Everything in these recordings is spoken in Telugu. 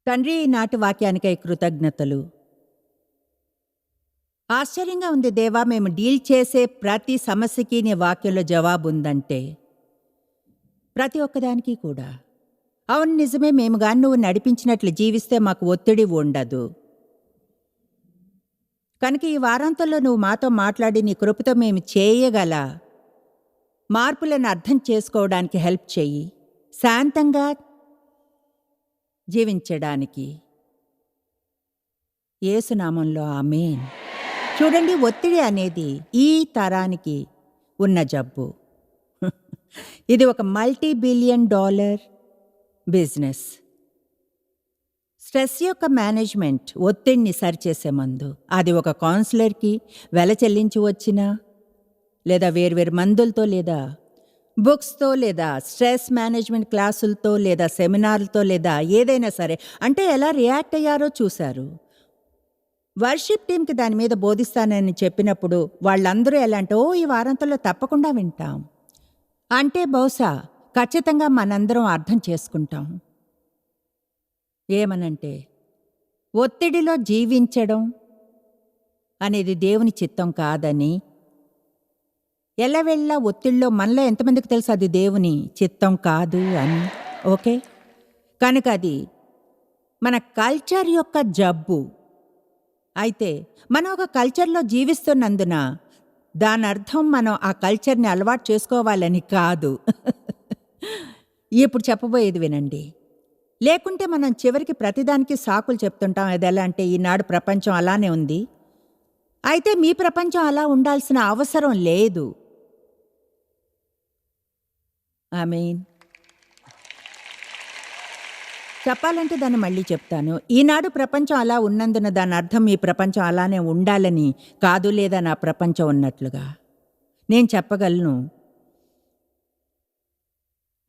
తండ్రి, ఈనాటి వాక్యానికై కృతజ్ఞతలు. ఆశ్చర్యంగా ఉంది దేవా, మేము డీల్ చేసే ప్రతి సమస్యకి నీ వాక్యంలో జవాబుందంటే ప్రతి ఒక్కదానికి కూడా అవును నిజమే, మేము గాని నువ్వు నడిపించినట్లు జీవిస్తే మాకు ఒత్తిడి ఉండదు. కనుక ఈ వారాంతంలో నువ్వు మాతో మాట్లాడి నీ కృపతో మేము చేయగల మార్పులను అర్థం చేసుకోవడానికి హెల్ప్ చెయ్యి, శాంతంగా జీవించడానికి. యేసునామంలో ఆమేన్. చూడండి, ఒత్తిడి అనేది ఈ తరానికి ఉన్న జబ్బు. ఇది ఒక $multi-billion బిజినెస్. స్ట్రెస్ యొక్క మేనేజ్మెంట్ ఒత్తిడిని సరిచేసే మందు. అది ఒక కౌన్సిలర్కి వెల చెల్లించి వచ్చినా, లేదా వేర్వేరు మందులతో, లేదా బుక్స్తో, లేదా స్ట్రెస్ మేనేజ్మెంట్ క్లాసులతో, లేదా సెమినార్లతో, లేదా ఏదైనా సరే. అంటే ఎలా రియాక్ట్ అయ్యారో చూశారు. వర్షిప్ టీంకి దాని మీద బోధిస్తానని చెప్పినప్పుడు వాళ్ళందరూ ఎలా అంటే, ఈ వారాంతంలో తప్పకుండా వింటాం అంటే బహుశా ఖచ్చితంగా మనందరం అర్థం చేసుకుంటాం. ఏమనంటే, ఒత్తిడిలో జీవించడం అనేది దేవుని చిత్తం కాదని. ఎల్లవెళ్ళ ఒత్తిడిలో మనలో ఎంతమందికి తెలుసు అది దేవుని చిత్తం కాదు అని? ఓకే, కనుక అది మన కల్చర్ యొక్క జబ్బు. అయితే మనం ఒక కల్చర్లో జీవిస్తున్నందున దాని అర్థం మనం ఆ కల్చర్ని అలవాటు చేసుకోవాలని కాదు. ఇప్పుడు చెప్పబోయేది వినండి. లేకుంటే మనం చివరికి ప్రతిదానికి సాకులు చెప్తుంటాం. అది ఎలా అంటే, ఈనాడు ప్రపంచం అలానే ఉంది, అయితే మీ ప్రపంచం అలా ఉండాల్సిన అవసరం లేదు. ఆమేన్. చెప్పాలంటే దాన్ని మళ్ళీ చెప్తాను. ఈనాడు ప్రపంచం అలా ఉన్నందున దాని అర్థం మీ ప్రపంచం అలానే ఉండాలని కాదు, లేదా నా ప్రపంచం ఉన్నట్లుగా. నేను చెప్పగలను,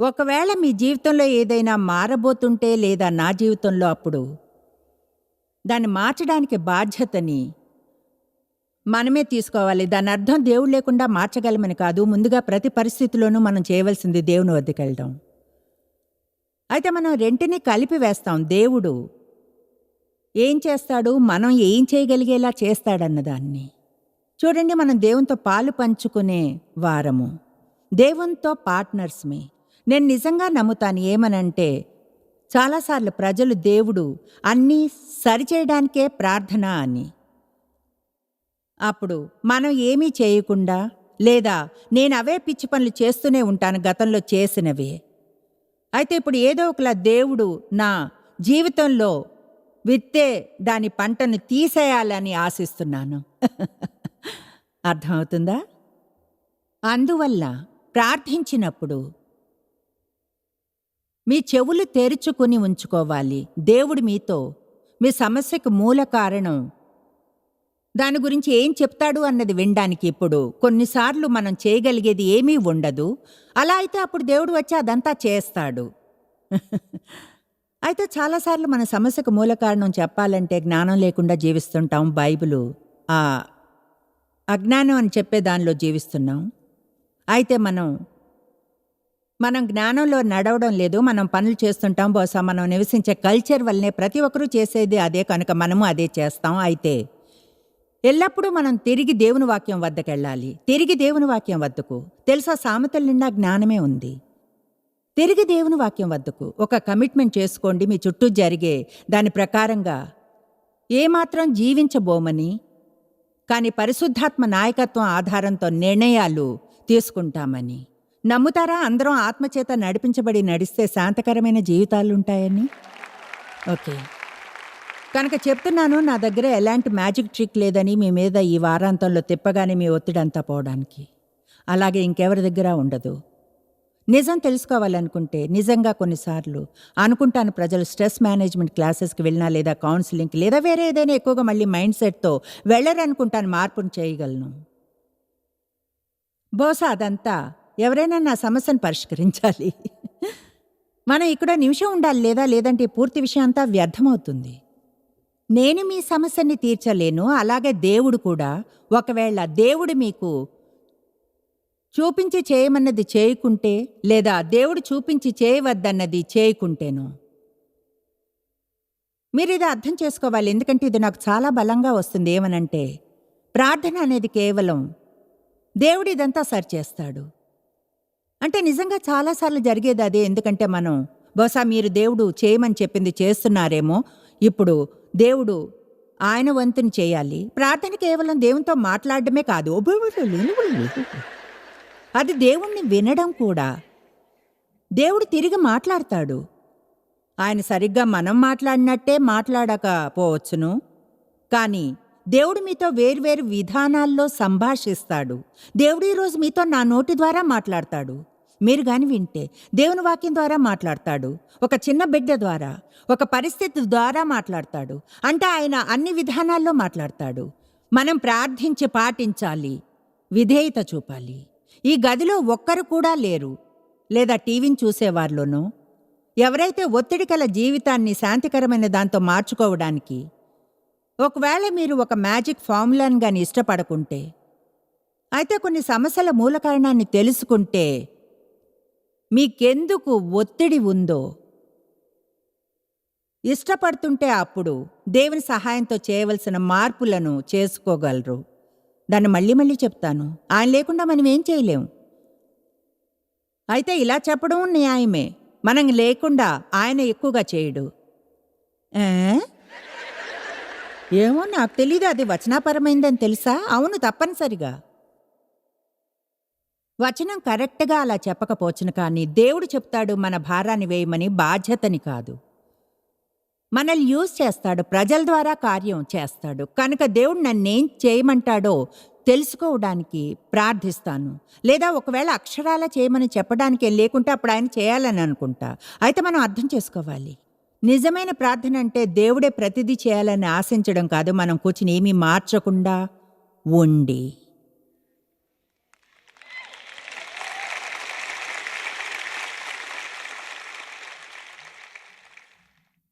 ఒకవేళ మీ జీవితంలో ఏదైనా మారబోతుంటే, లేదా నా జీవితంలో, అప్పుడు దాన్ని మార్చడానికి బాధ్యతని మనమే తీసుకోవాలి. దాని అర్థం దేవుడు లేకుండా మార్చగలమని కాదు. ముందుగా ప్రతి పరిస్థితిలోనూ మనం చేయవలసింది దేవుని వద్దకు వెళ్ళడం. అయితే మనం రెంటిని కలిపి వేస్తాం. దేవుడు ఏం చేస్తాడు, మనం ఏం చేయగలిగేలా చేస్తాడన్నదాన్ని. చూడండి, మనం దేవునితో పాలు పంచుకునే వారము, దేవునితో పార్ట్నర్స్మి. నేను నిజంగా నమ్ముతాను ఏమనంటే, చాలాసార్లు ప్రజలు దేవుడు అన్నీ సరిచేయడానికే ప్రార్థన అని. అప్పుడు మనం ఏమీ చేయకుండా, లేదా నేను అవే పిచ్చి పనులు చేస్తూనే ఉంటాను గతంలో చేసినవే. అయితే ఇప్పుడు ఏదో ఒకలా దేవుడు నా జీవితంలో విత్తే దాని పంటను తీసేయాలని ఆశిస్తున్నాను. అర్థమవుతుందా? అందువల్ల ప్రార్థించినప్పుడు మీ చెవులు తెరుచుకుని ఉంచుకోవాలి. దేవుడు మీతో మీ సమస్యకు మూల కారణం దాని గురించి ఏం చెప్తాడు అన్నది వినడానికి. ఇప్పుడు కొన్నిసార్లు మనం చేయగలిగేది ఏమీ ఉండదు. అలా అయితే అప్పుడు దేవుడు వచ్చి అదంతా చేస్తాడు. అయితే చాలాసార్లు మన సమస్యకు మూల కారణం చెప్పాలంటే జ్ఞానం లేకుండా జీవిస్తుంటాం. బైబిలు ఆ అజ్ఞానం అని చెప్పే దానిలో జీవిస్తున్నాం. అయితే మనం జ్ఞానంలో నడవడం లేదు, మనం పనులు చేస్తుంటాం. బహుశా మనం నివసించే కల్చర్ వల్లనే ప్రతి ఒక్కరూ చేసేది అదే, కనుక మనము అదే చేస్తాం. అయితే ఎల్లప్పుడూ మనం తిరిగి దేవుని వాక్యం వద్దకు వెళ్ళాలి. తిరిగి దేవుని వాక్యం వద్దకు. తెలుసా, సామెతల నిండా జ్ఞానమే ఉంది. తిరిగి దేవుని వాక్యం వద్దకు ఒక కమిట్మెంట్ చేసుకోండి. మీ చుట్టూ జరిగే దాని ప్రకారంగా ఏమాత్రం జీవించబోమని, కానీ పరిశుద్ధాత్మ నాయకత్వం ఆధారంతో నిర్ణయాలు తీసుకుంటామని. నమ్ముతారా అందరం ఆత్మచేత నడిపించబడి నడిస్తే శాంతకరమైన జీవితాలుంటాయని? ఓకే, కనుక చెప్తున్నాను, నా దగ్గర ఎలాంటి మ్యాజిక్ ట్రిక్ లేదని మీ మీద ఈ వారాంతంలో తిప్పగానే మీ ఒత్తిడంతా పోవడానికి. అలాగే ఇంకెవరి దగ్గర ఉండదు. నిజం తెలుసుకోవాలనుకుంటే, నిజంగా కొన్నిసార్లు అనుకుంటాను ప్రజలు స్ట్రెస్ మేనేజ్మెంట్ క్లాసెస్కి వెళ్ళినా, లేదా కౌన్సిలింగ్కి, లేదా వేరే ఏదైనా ఎక్కువగా మళ్ళీ మైండ్ సెట్తో వెళ్ళరనుకుంటాను మార్పును చేయగలను. బహుశా అదంతా ఎవరైనా నా సమస్యను పరిష్కరించాలి. మనం ఇక్కడ నిమిషం ఉండాలి, లేదంటే పూర్తి విషయం అంతా వ్యర్థమవుతుంది. నేను మీ సమస్యని తీర్చలేను, అలాగే దేవుడు కూడా. ఒకవేళ దేవుడు మీకు చూపించి చేయమన్నది చేయకుంటే, లేదా దేవుడు చూపించి చేయవద్దన్నది చేయకుంటేను, మీరు ఇది అర్థం చేసుకోవాలి, ఎందుకంటే ఇది నాకు చాలా బలంగా వస్తుంది. ఏమనంటే ప్రార్థన అనేది కేవలం దేవుడు ఇదంతా సరిచేస్తాడు అంటే నిజంగా చాలాసార్లు జరిగేది అదే. ఎందుకంటే మనం బహుశా మీరు దేవుడు చేయమని చెప్పింది చేస్తున్నారేమో, ఇప్పుడు దేవుడు ఆయన వంతుని చేయాలి. ప్రార్థన కేవలం దేవునితో మాట్లాడడమే కాదు, అది దేవుణ్ణి వినడం కూడా. దేవుడు తిరిగి మాట్లాడతాడు. ఆయన సరిగ్గా మనం మాట్లాడినట్టే మాట్లాడకపోవచ్చును, కానీ దేవుడు మీతో వేర్వేరు విధానాల్లో సంభాషిస్తాడు. దేవుడు ఈరోజు మీతో నా నోటి ద్వారా మాట్లాడతాడు, మీరు గాని వింటే. దేవుని వాక్యం ద్వారా మాట్లాడతాడు, ఒక చిన్న బిడ్డ ద్వారా, ఒక పరిస్థితి ద్వారా మాట్లాడతాడు. అంటే ఆయన అన్ని విధానాల్లో మాట్లాడతాడు. మనం ప్రార్థించి పాటించాలి, విధేయత చూపాలి. ఈ గదిలో ఒక్కరు కూడా లేరు, లేదా టీవీని చూసేవారిలోనో ఎవరైతే ఒత్తిడి కల జీవితాన్ని శాంతికరమైన దాంతో మార్చుకోవడానికి, ఒకవేళ మీరు ఒక మ్యాజిక్ ఫార్ములాను గాని ఇష్టపడకుంటే, అయితే కొన్ని సమస్యల మూల కారణాన్ని తెలుసుకుంటే, మీకెందుకు ఒత్తిడి ఉందో ఇష్టపడుతుంటే అప్పుడు దేవుని సహాయంతో చేయవలసిన మార్పులను చేసుకోగలరు. దాన్ని మళ్ళీ మళ్ళీ చెప్తాను, ఆయన లేకుండా మనం ఏం చేయలేం. అయితే ఇలా చెప్పడం న్యాయమే, మనం లేకుండా ఆయన ఎక్కువగా చేయడు. ఏమో నాకు తెలీదు, అది వచనాపరమైందని తెలుసా? అవును, తప్పనిసరిగా వచనం కరెక్ట్గా అలా చెప్పకపోవచ్చును, కానీ దేవుడు చెప్తాడు మన భారాన్ని వేయమని, బాధ్యతని కాదు. మనల్ని యూజ్ చేస్తాడు, ప్రజల ద్వారా కార్యం చేస్తాడు. కనుక దేవుడు నన్నేం చేయమంటాడో తెలుసుకోవడానికి ప్రార్థిస్తాను. లేదా ఒకవేళ అక్షరాల చేయమని చెప్పడానికి లేకుంటే అప్పుడు ఆయన చేయాలని అనుకుంటా. అయితే మనం అర్థం చేసుకోవాలి, నిజమైన ప్రార్థన అంటే దేవుడే ప్రతిదీ చేయాలని ఆశించడం కాదు, మనం కూర్చుని ఏమీ మార్చకుండా ఉండి.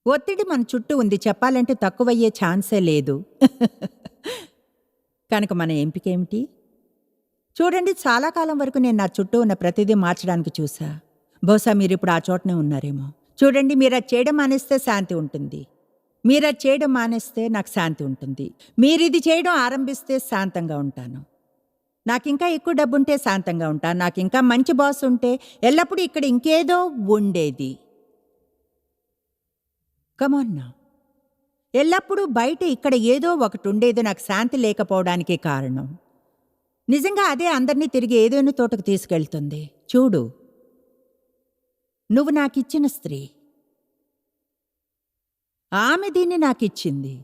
ఒత్తిడి మన చుట్టూ ఉంది, చెప్పాలంటే తక్కువయ్యే ఛాన్సే లేదు. కనుక మన ఎంపిక ఏమిటి? చూడండి, చాలా కాలం వరకు నేను నా చుట్టూ ఉన్న ప్రతిదీ మార్చడానికి చూసా. బహుశా మీరు ఇప్పుడు ఆ చోటనే ఉన్నారేమో. చూడండి, మీరు అది చేయడం మానేస్తే శాంతి ఉంటుంది, మీరు అది చేయడం మానేస్తే నాకు శాంతి ఉంటుంది. మీరు ఇది చేయడం ఆరంభిస్తే శాంతంగా ఉంటాను. నాకు ఇంకా ఎక్కువ డబ్బుంటే శాంతంగా ఉంటాను. నాకు ఇంకా మంచి బాస్ ఉంటే ఎల్లప్పుడూ ఇక్కడ ఇంకేదో ఉండేది. కమాన్ నా, ఎల్లప్పుడూ బయట ఇక్కడ ఏదో ఒకటి ఉండేది నాకు శాంతి లేకపోవడానికి కారణం. నిజంగా అదే అందరినీ తిరిగి ఏదైనా తోటకు తీసుకెళ్తుంది. చూడు, నువ్వు నాకిచ్చిన స్త్రీ, ఆమె దీన్ని నాకిచ్చింది.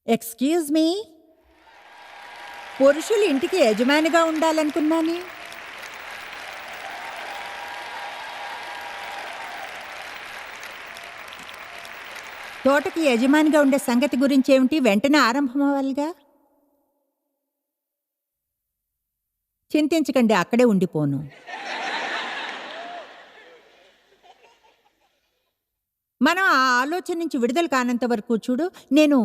ఎక్స్క్యూజ్ మీ, పురుషులు ఇంటికి యజమానిగా ఉండాలనుకున్నాను. తోటకి యజమానిగా ఉండే సంగతి గురించి ఏమిటి? వెంటనే ఆరంభం అవ్వాలిగా. చింతించకండి, అక్కడే ఉండిపోను. మనం ఆ ఆలోచన నుంచి విడుదల కానంత వరకు చూడు, నేను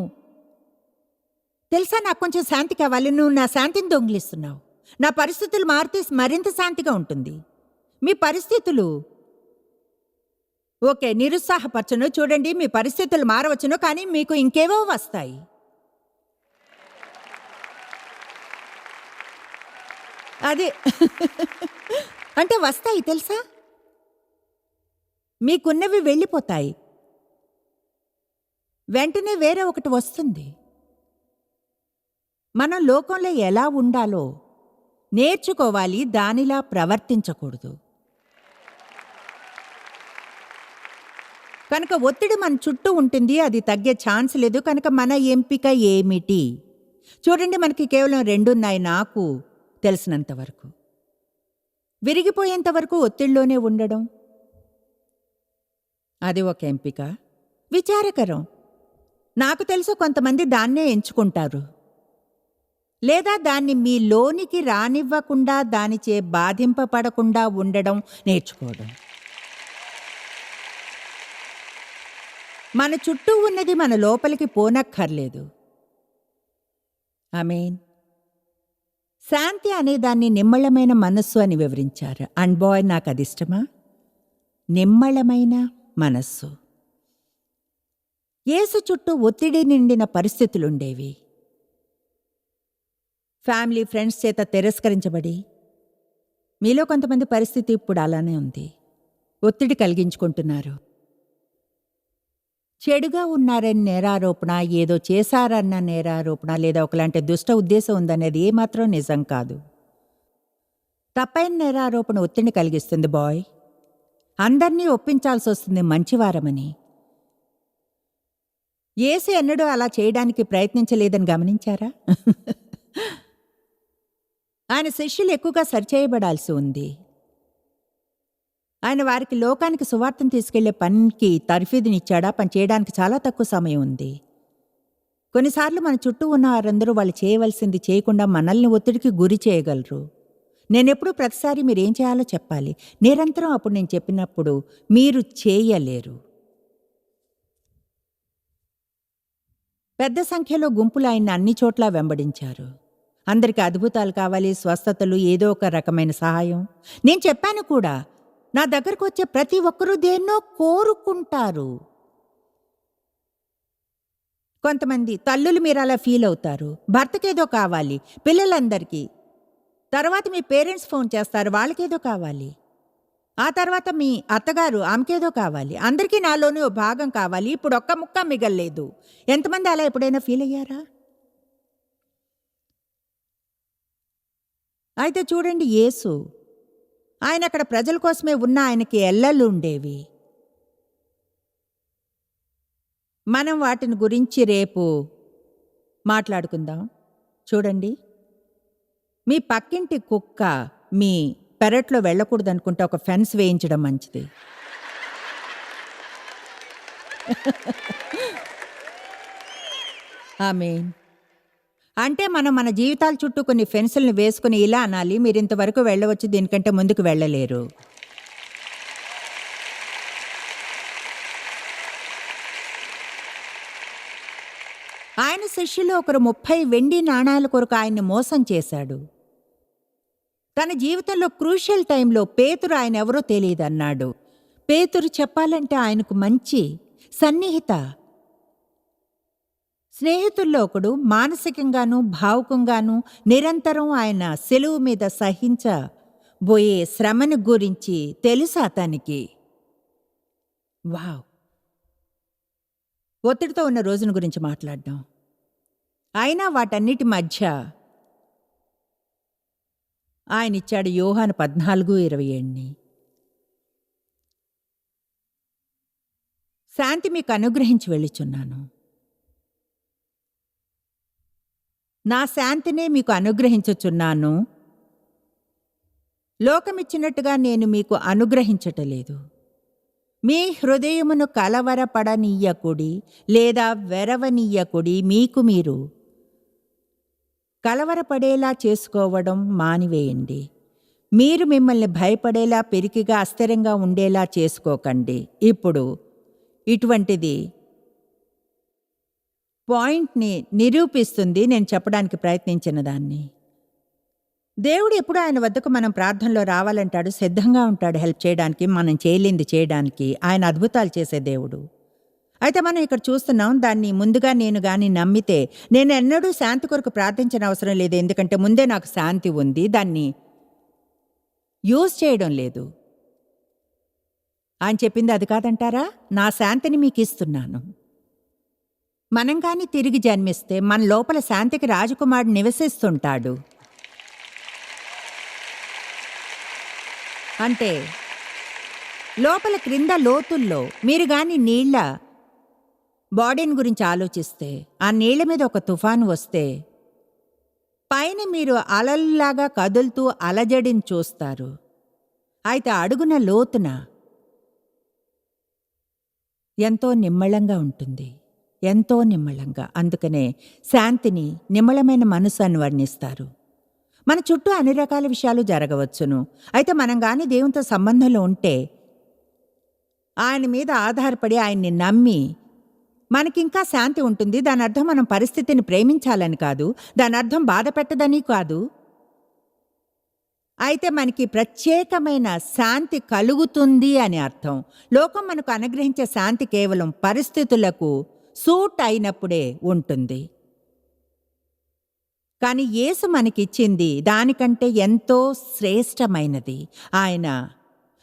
తెలుసా నాకు కొంచెం శాంతి కావాలి, నువ్వు నా శాంతిని దొంగిలిస్తున్నావు. నా పరిస్థితులు మారితే మరింత శాంతిగా ఉంటుంది. మీ పరిస్థితులు ఓకే, నిరుత్సాహపరచను. చూడండి, మీ పరిస్థితులు మారవచ్చును, కానీ మీకు ఇంకేవో వస్తాయి. అదే అంటే వస్తాయి తెలుసా, మీకున్నవి వెళ్ళిపోతాయి, వెంటనే వేరే ఒకటి వస్తుంది. మనం లోకంలో ఎలా ఉండాలో నేర్చుకోవాలి, దానిలా ప్రవర్తించకూడదు. కనుక ఒత్తిడి మన చుట్టూ ఉంటుంది, అది తగ్గే ఛాన్స్ లేదు. కనుక మన ఎంపిక ఏమిటి? చూడండి, మనకి కేవలం 2 ఉన్నాయి నాకు తెలిసినంత వరకు. విరిగిపోయేంత వరకు ఒత్తిడిలోనే ఉండడం, అది ఒక ఎంపిక. విచారకరం, నాకు తెలుసు కొంతమంది దాన్నే ఎంచుకుంటారు, లేదా దాన్ని మీ లోనికి రానివ్వకుండా, దానిచే బాధింపబడకుండా ఉండడం నేర్చుకోవడం. మన చుట్టూ ఉన్నది మన లోపలికి పోనక్కర్లేదు. ఆమేన్. శాంతి అనే దాన్ని నిమ్మళమైన మనస్సు అని వివరించారు. అండ్ బాయ్, నాకు అది ఇష్టమా? నిమ్మళమైన మనస్సు. యేసు చుట్టూ ఒత్తిడి నిండిన పరిస్థితులుండేవి. ఫ్యామిలీ, ఫ్రెండ్స్ చేత తిరస్కరించబడి, మీలో కొంతమంది పరిస్థితి ఇప్పుడు అలానే ఉంది. ఒత్తిడి కలిగించుకుంటున్నారు. చెడుగా ఉన్నారని నేరారోపణ, ఏదో చేశారన్న నేరారోపణ, లేదా ఒకలాంటి దుష్ట ఉద్దేశం ఉందనేది ఏమాత్రం నిజం కాదు. తప్పైన నేరారోపణ ఒత్తిడిని కలిగిస్తుంది బాయ్. అందర్నీ ఒప్పించాల్సి వస్తుంది మంచివారమని. యేసు ఎన్నడూ అలా చేయడానికి ప్రయత్నించలేదని గమనించారా? ఆయన శిష్యులు ఎక్కువగా సరిచేయబడాల్సి ఉంది. ఆయన వారికి లోకానికి సువార్తను తీసుకెళ్లే పనికి తర్ఫీదునిచ్చాడా? పని చేయడానికి చాలా తక్కువ సమయం ఉంది. కొన్నిసార్లు మన చుట్టూ ఉన్న వారందరూ వాళ్ళు చేయవలసింది చేయకుండా మనల్ని ఒత్తిడికి గురి చేయగలరు. నేనెప్పుడూ ప్రతిసారి మీరేం చేయాలో చెప్పాలి. నిరంతరం అప్పుడు నేను చెప్పినప్పుడు మీరు చేయలేరు. పెద్ద సంఖ్యలో గుంపులు ఆయన్ని అన్ని చోట్ల వెంబడించారు. అందరికి అద్భుతాలు కావాలి, స్వస్థతలు, ఏదో ఒక రకమైన సహాయం. నేను చెప్పాను కూడా, నా దగ్గరకు వచ్చే ప్రతి ఒక్కరూ దేన్నో కోరుకుంటారు. కొంతమంది తల్లులు మీరు అలా ఫీల్ అవుతారు. భర్తకేదో కావాలి, పిల్లలందరికీ. తర్వాత మీ పేరెంట్స్ ఫోన్ చేస్తారు, వాళ్ళకేదో కావాలి. ఆ తర్వాత మీ అత్తగారు, ఆమెకేదో కావాలి. అందరికీ నాలోనే ఓ భాగం కావాలి. ఇప్పుడు ఒక్క ముక్క మిగల్లేదు. ఎంతమంది అలా ఎప్పుడైనా ఫీల్ అయ్యారా? అయితే చూడండి, యేసు ఆయన అక్కడ ప్రజల కోసమే ఉన్న ఆయనకి ఎల్లలు ఉండేవి. మనం వాటిని గురించి రేపు మాట్లాడుకుందాం. చూడండి, మీ పక్కింటి కుక్క మీ పెరట్లో వెళ్ళకూడదనుకుంటే ఒక ఫెన్స్ వేయించడం మంచిది. ఆమేన్. అంటే మనం మన జీవితాల చుట్టూ కొన్ని ఫెన్సుల్ని వేసుకుని ఇలా అనాలి, మీరు ఇంతవరకు వెళ్ళవచ్చు, దీనికంటే ముందుకు వెళ్ళలేరు. ఆయన శిష్యులు ఒకరు 30 వెండి నాణాల కొరకు ఆయన్ని మోసం చేశాడు. తన జీవితంలో క్రూషియల్ టైంలో పేతురు ఆయన ఎవరో తెలియదన్నాడు. పేతురు చెప్పాలంటే ఆయనకు మంచి సన్నిహిత స్నేహితుల్లో ఒకడు. మానసికంగానూ భావుకంగానూ నిరంతరం ఆయన సెలువు మీద సహించబోయే శ్రమను గురించి తెలుసు అతనికి. వావ్! ఒత్తిడితో ఉన్న రోజున గురించి మాట్లాడడం. అయినా వాటన్నిటి మధ్య ఆయన ఇచ్చాడు యోహాను 14:27. శాంతి మీకు అనుగ్రహించి వెళ్ళుచున్నాను, నా శాంతినే మీకు అనుగ్రహించుచున్నాను, లోకమిచ్చినట్టుగా నేను మీకు అనుగ్రహించటలేదు. మీ హృదయమును కలవరపడనీయకుడి లేదా వెరవనీయకుడి. మీకు మీరు కలవరపడేలా చేసుకోవడం మానివేయండి. మీరు మిమ్మల్ని భయపడేలా, పెరికిగా, అస్థిరంగా ఉండేలా చేసుకోకండి. ఇప్పుడు ఇటువంటిది పాయింట్ని నిరూపిస్తుంది నేను చెప్పడానికి ప్రయత్నించిన దాన్ని. దేవుడు ఎప్పుడు ఆయన వద్దకు మనం ప్రార్థనలో రావాలంటాడు, సిద్ధంగా ఉంటాడు హెల్ప్ చేయడానికి, మనం చేయలేంది చేయడానికి. ఆయన అద్భుతాలు చేసే దేవుడు. అయితే మనం ఇక్కడ చూస్తున్నాం, దాన్ని ముందుగా నేను కానీ నమ్మితే నేను ఎన్నడూ శాంతి కొరకు ప్రార్థించిన అవసరం లేదు. ఎందుకంటే ముందే నాకు శాంతి ఉంది, దాన్ని యూజ్ చేయడం లేదు. ఆయన చెప్పింది అది కాదంటారా? నా శాంతిని మీకు ఇస్తున్నాను. మనం కానీ తిరిగి జన్మిస్తే మన లోపల శాంతికి రాజకుమారుడు నివసిస్తుంటాడు. అంటే లోపల క్రింద లోతుల్లో మీరు కానీ నీళ్ల బాడీని గురించి ఆలోచిస్తే, ఆ నీళ్ల మీద ఒక తుఫాను వస్తే పైన మీరు అలల్లాగా కదులుతూ అలజడిని చూస్తారు. అయితే అడుగున లోతున ఎంతో నిమ్మళంగా ఉంటుంది, ఎంతో నిమ్మళంగా. అందుకనే శాంతిని నిమ్మళమైన మనసు అని వర్ణిస్తారు. మన చుట్టూ అన్ని రకాల విషయాలు జరగవచ్చును. అయితే మనం కానీ దేవునితో సంబంధంలో ఉంటే, ఆయన మీద ఆధారపడి ఆయన్ని నమ్మి మనకింకా శాంతి ఉంటుంది. దాని అర్థం మనం పరిస్థితిని ప్రేమించాలని కాదు, దాని అర్థం బాధ పెట్టదని కాదు. అయితే మనకి ప్రత్యేకమైన శాంతి కలుగుతుంది అని అర్థం. లోకం మనకు అనుగ్రహించే శాంతి కేవలం పరిస్థితులకు సూట్ అయినప్పుడే ఉంటుంది. కానీ యేసు మనకిచ్చింది దానికంటే ఎంతో శ్రేష్టమైనది.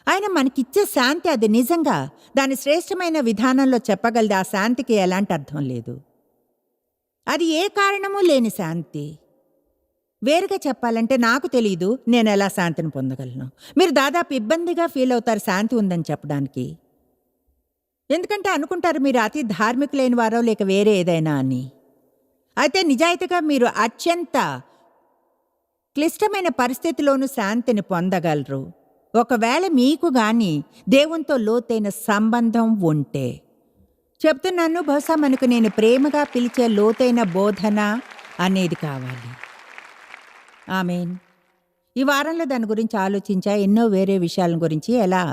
ఆయన మనకిచ్చే శాంతి అది నిజంగా దాని శ్రేష్టమైన విధానంలో చెప్పగలది. ఆ శాంతికి ఎలాంటి అర్థం లేదు. అది ఏ కారణము లేని శాంతి. వేరుగా చెప్పాలంటే నాకు తెలీదు నేను ఎలా శాంతిని పొందగలను. మీరు దాదాపు ఇబ్బందిగా ఫీల్ అవుతారు శాంతి ఉందని చెప్పడానికి. ఎందుకంటే అనుకుంటారు మీరు అతి ధార్మికులైన వారో లేక వేరే ఏదైనా అని. అయితే నిజాయితీగా మీరు అత్యంత క్లిష్టమైన పరిస్థితిలోనూ శాంతిని పొందగలరు ఒకవేళ మీకు గాని దేవునితో లోతైన సంబంధం ఉంటే. చెప్తున్నాను, బహుశా మనకు నేను ప్రేమగా పిలిచే లోతైన బోధన అనేది కావాలి. ఆమేన్. ఈ వారంలో దాని గురించి ఆలోచించా. ఎన్నో వేరే విషయాల గురించి. ఎలా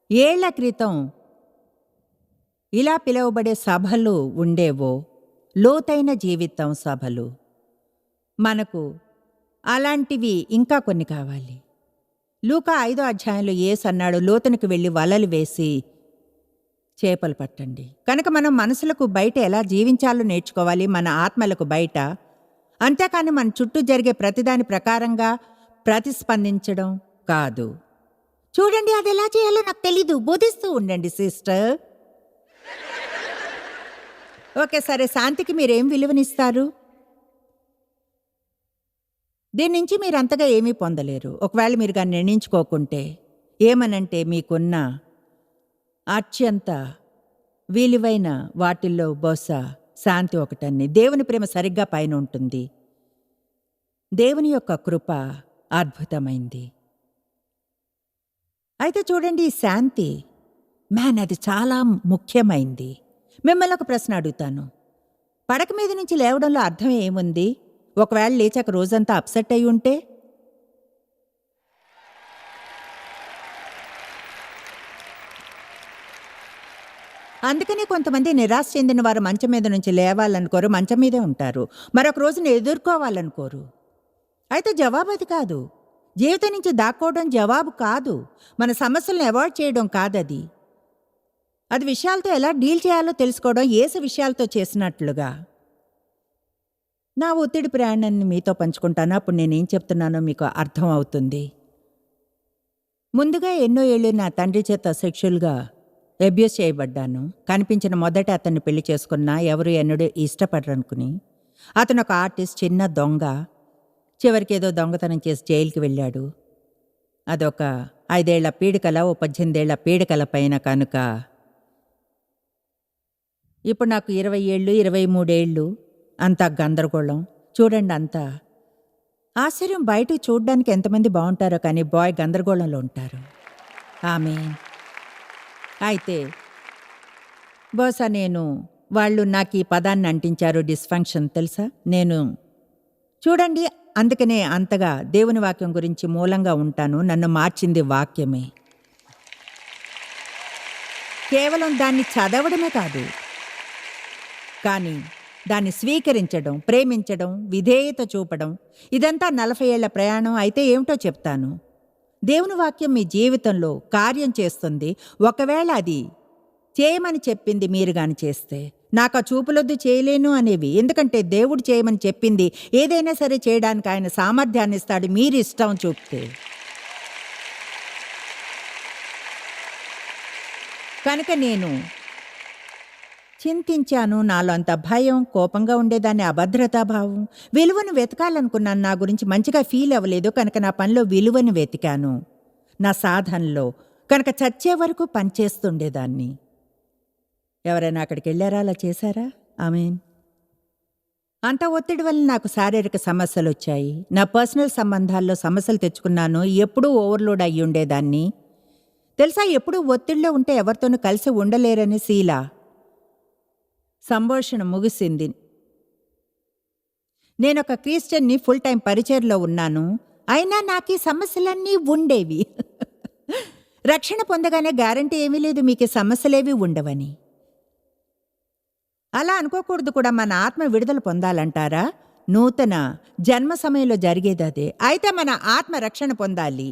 ఏళ్ల క్రితం ఇలా పిలువబడే సభలు ఉండేవో, లోతైన జీవితం సభలు. మనకు అలాంటివి ఇంకా కొన్ని కావాలి. లూకా 5వ అధ్యాయంలో యేసు అన్నాడు, లోతునికి వెళ్ళి వలలు వేసి చేపలు పట్టండి. కనుక మనం మనసులకు బయట ఎలా జీవించాలో నేర్చుకోవాలి, మన ఆత్మలకు బయట. అంతేకాని మన చుట్టూ జరిగే ప్రతిదాని ప్రకారంగా ప్రతిస్పందించడం కాదు. చూడండి, అది ఎలా చేయాలో నాకు తెలీదు, బోధిస్తూ ఉండండి సిస్టర్. ఓకే, సరే. శాంతికి మీరేం విలువనిస్తారు? దీని నుంచి మీరు అంతగా ఏమీ పొందలేరు ఒకవేళ మీరు కానీ నిర్ణయించుకోకుంటే. ఏమనంటే మీకున్న అత్యంత విలువైన వాటిల్లో బహుశా శాంతి ఒకటన్ని. దేవుని ప్రేమ సరిగ్గా పైన ఉంటుంది. దేవుని యొక్క కృప అద్భుతమైంది. అయితే చూడండి, ఈ శాంతి అది చాలా ముఖ్యమైంది. మిమ్మల్ని ఒక ప్రశ్న అడుగుతాను. పడక మీద నుంచి లేవడంలో అర్థం ఏముంది? ఒకవేళ లేచాక రోజంతా అప్సెట్ అయి ఉంటే? అందుకనే కొంతమంది నిరాశ చెందిన వారు మంచం మీద నుంచి లేవాలనుకోరు, మంచం మీదే ఉంటారు. మరొక రోజును ఎదుర్కోవాలనుకోరు. అయితే జవాబు అది కాదు. జీవితం నుంచి దాక్కోవడం జవాబు కాదు. మన సమస్యలను అవాయిడ్ చేయడం కాదది. అది విషయాలతో ఎలా డీల్ చేయాలో తెలుసుకోవడం, యేసు విషయాలతో చేసినట్లుగా. నా ఒత్తిడి ప్రయాణాన్ని మీతో పంచుకుంటాను. అప్పుడు నేనేం చెప్తున్నానో మీకు అర్థం అవుతుంది. ముందుగా ఎన్నో ఏళ్ళు నా తండ్రి చేత సెక్షువల్గా అబ్యూస్ చేయబడ్డాను. కనిపించిన మొదట అతన్ని పెళ్లి చేసుకున్నా ఎవరు ఎన్నడూ ఇష్టపడరనుకుని. అతను ఒక ఆర్టిస్ట్, చిన్న దొంగ. చివరికి ఏదో దొంగతనం చేసి జైలుకి వెళ్ళాడు. అదొక 5 ఏళ్ల పీడికల, 18 ఏళ్ల పీడికల పైన. కనుక ఇప్పుడు నాకు 20 ఏళ్ళు, 23 ఏళ్ళు. అంతా గందరగోళం. చూడండి, అంతా ఆశ్చర్యం. బయటకు చూడ్డానికి ఎంతమంది బాగుంటారో కానీ బాయ్ గందరగోళంలో ఉంటారు. ఆమేన్. అయితే బహుశా వాళ్ళు నాకు ఈ పదాన్ని అంటించారు, డిస్ఫంక్షన్. తెలుసా? చూడండి, అందుకనే అంతగా దేవుని వాక్యం గురించి మూలంగా ఉంటాను. నన్ను మార్చింది వాక్యమే. కేవలం దాన్ని చదవడమే కాదు, కానీ దాన్ని స్వీకరించడం, ప్రేమించడం, విధేయత చూపడం, ఇదంతా 40 ఏళ్ల ప్రయాణం. అయితే ఏమిటో చెప్తాను. దేవుని వాక్యం మీ జీవితంలో కార్యం చేస్తుంది ఒకవేళ అది చేయమని చెప్పింది మీరు గాని చేస్తే. నాకు ఆ చూపులొద్దు, చేయలేను అనేవి. ఎందుకంటే దేవుడు చేయమని చెప్పింది ఏదైనా సరే చేయడానికి ఆయన సామర్థ్యాన్ని ఇస్తాడు, మీరు ఇష్టం చూపితే. కనుక నేను చింతించాను. నాలో అంత భయం, కోపంగా ఉండేదాన్ని, అభద్రతాభావం. విలువను వెతకాలనుకున్నాను. నా గురించి మంచిగా ఫీల్ అవ్వలేదు కనుక నా పనిలో విలువను వెతికాను, నా సాధనలో. కనుక చచ్చే వరకు పనిచేస్తుండేదాన్ని. ఎవరైనా అక్కడికి వెళ్ళారా? అలా చేశారా? ఆమేన్. అంత ఒత్తిడి వల్ల నాకు శారీరక సమస్యలు వచ్చాయి. నా పర్సనల్ సంబంధాల్లో సమస్యలు తెచ్చుకున్నాను. ఎప్పుడూ ఓవర్లోడ్ అయ్యి ఉండేదాన్ని. తెలుసా, ఎప్పుడూ ఒత్తిడిలో ఉంటే ఎవరితోనూ కలిసి ఉండలేరని శీలా సంభాషణ ముగిసింది. నేనొక క్రిస్టియన్ని, ఫుల్ టైం పరిచర్లో ఉన్నాను. అయినా నాకు ఈ సమస్యలన్నీ ఉండేవి. రక్షణ పొందగానే గ్యారంటీ ఏమీ లేదు మీకు సమస్యలేవి ఉండవని. అలా అనుకోకూడదు కూడా. మన ఆత్మ విడుదల పొందాలంటారా? నూతన జన్మ సమయంలో జరిగేది అదే. అయితే మన ఆత్మ రక్షణ పొందాలి.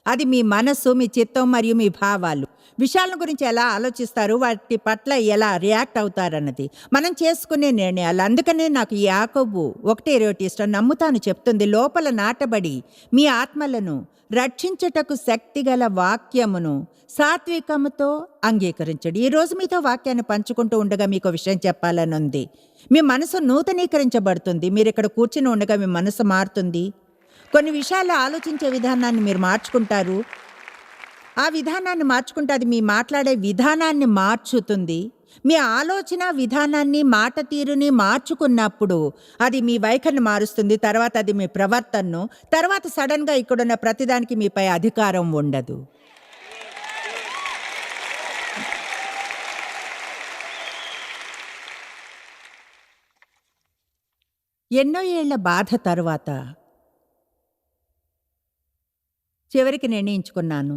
అది మీ మనస్సు, మీ చిత్తం మరియు మీ భావాలు. విషయాల గురించి ఎలా ఆలోచిస్తారు, వాటి పట్ల ఎలా రియాక్ట్ అవుతారన్నది మనం చేసుకునే నిర్ణయాలు. అందుకనే నాకు యాకోబు 1:21 ఇష్టం. నమ్ముతాను చెప్తుంది, లోపల నాటబడి మీ ఆత్మలను రక్షించుటకు శక్తిగల వాక్యమును సాత్వికముతో అంగీకరించడు. ఈరోజు మీతో వాక్యాన్ని పంచుకుంటూ ఉండగా మీకు విషయం చెప్పాలని ఉంది. మీ మనసు నూతనీకరించబడుతుంది. మీరు ఇక్కడ కూర్చుని ఉండగా మీ మనసు మారుతుంది. కొన్ని విషయాలు ఆలోచించే విధానాన్ని మీరు మార్చుకుంటారు. ఆ విధానాన్ని మార్చుకుంటే అది మీ మాట్లాడే విధానాన్ని మార్చుతుంది. మీ ఆలోచన విధానాన్ని, మాట తీరుని మార్చుకున్నప్పుడు అది మీ వైఖరిని మారుస్తుంది. తర్వాత అది మీ ప్రవర్తనను, తర్వాత సడన్గా ఇక్కడున్న ప్రతిదానికి మీపై అధికారం ఉండదు. ఎన్నో ఏళ్ల బాధ తరువాత చివరికి నిర్ణయించుకున్నాను,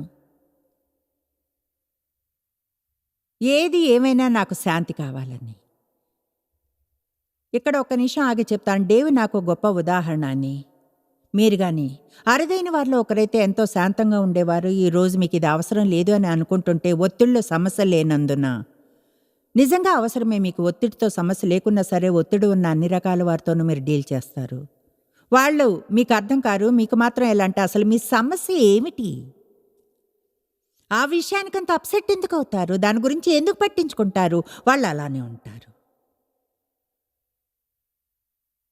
ఏది ఏమైనా నాకు శాంతి కావాలని. ఇక్కడ ఒక్క నిమిషం ఆగి చెప్తాను. డేవి నాకు గొప్ప ఉదాహరణ అని. మీరు కానీ అరుదైన వారిలో ఒకరైతే ఎంతో శాంతంగా ఉండేవారు. ఈరోజు మీకు ఇది అవసరం లేదు అని అనుకుంటుంటే, ఒత్తిడిలో సమస్య లేనందున. నిజంగా అవసరమే. మీకు ఒత్తిడితో సమస్య లేకున్నా సరే, ఒత్తిడి ఉన్న అన్ని రకాల వారితోనూ మీరు డీల్ చేస్తారు. వాళ్ళు మీకు అర్థం కారు. మీకు మాత్రం ఎలా అంటే, అసలు మీ సమస్య ఏమిటి, ఆ విషయానికంత అప్సెట్ ఎందుకు అవుతారు, దాని గురించి ఎందుకు పట్టించుకుంటారు, వాళ్ళు అలానే ఉంటారు.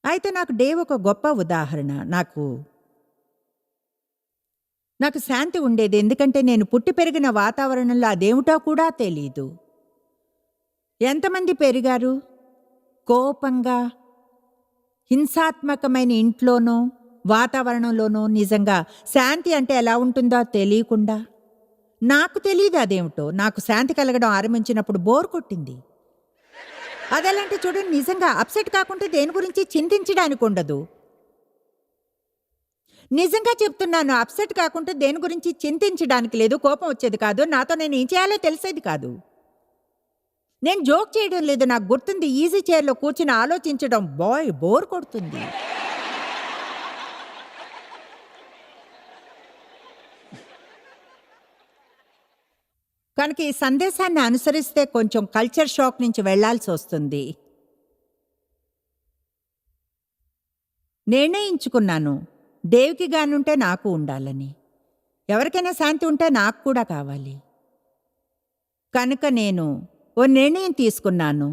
అయితే నాకు డేవ్ ఒక గొప్ప ఉదాహరణ. నాకు శాంతి ఉండేది, ఎందుకంటే నేను పుట్టి పెరిగిన వాతావరణంలో అదేమిటో కూడా తెలీదు. ఎంతమంది పెరిగారు కోపంగా, హింసాత్మకమైన ఇంట్లోనూ వాతావరణంలోనూ? నిజంగా శాంతి అంటే ఎలా ఉంటుందో తెలియకుండా. నాకు తెలియదు అదేమిటో. నాకు శాంతి కలగడం ఆరంభించినప్పుడు బోర్ కొట్టింది. అదెలాంటి చూడండి, నిజంగా అప్సెట్ కాకుంటే దేని గురించి చింతించడానికి ఉండదు. నిజంగా చెప్తున్నాను, అప్సెట్ కాకుంటే దేని గురించి చింతించడానికి లేదు. కోపం వచ్చేది కాదు, నాతో నేను ఏం చేయాలో తెలిసేది కాదు. నేను జోక్ చేయడం లేదు. నాకు గుర్తుంది, ఈజీ చైర్లో కూర్చుని ఆలోచించడం బోర్ కొడుతుంది. కనుక ఈ సందేశాన్ని అనుసరిస్తే కొంచెం కల్చర్ షాక్ నుంచి వెళ్లాల్సి వస్తుంది. నిర్ణయించుకున్నాను, డేవ్కి గానుంటే నాకు ఉండాలని. ఎవరికైనా శాంతి ఉంటే నాకు కూడా కావాలి. కనుక నేను ఓ నిర్ణయం తీసుకున్నాను.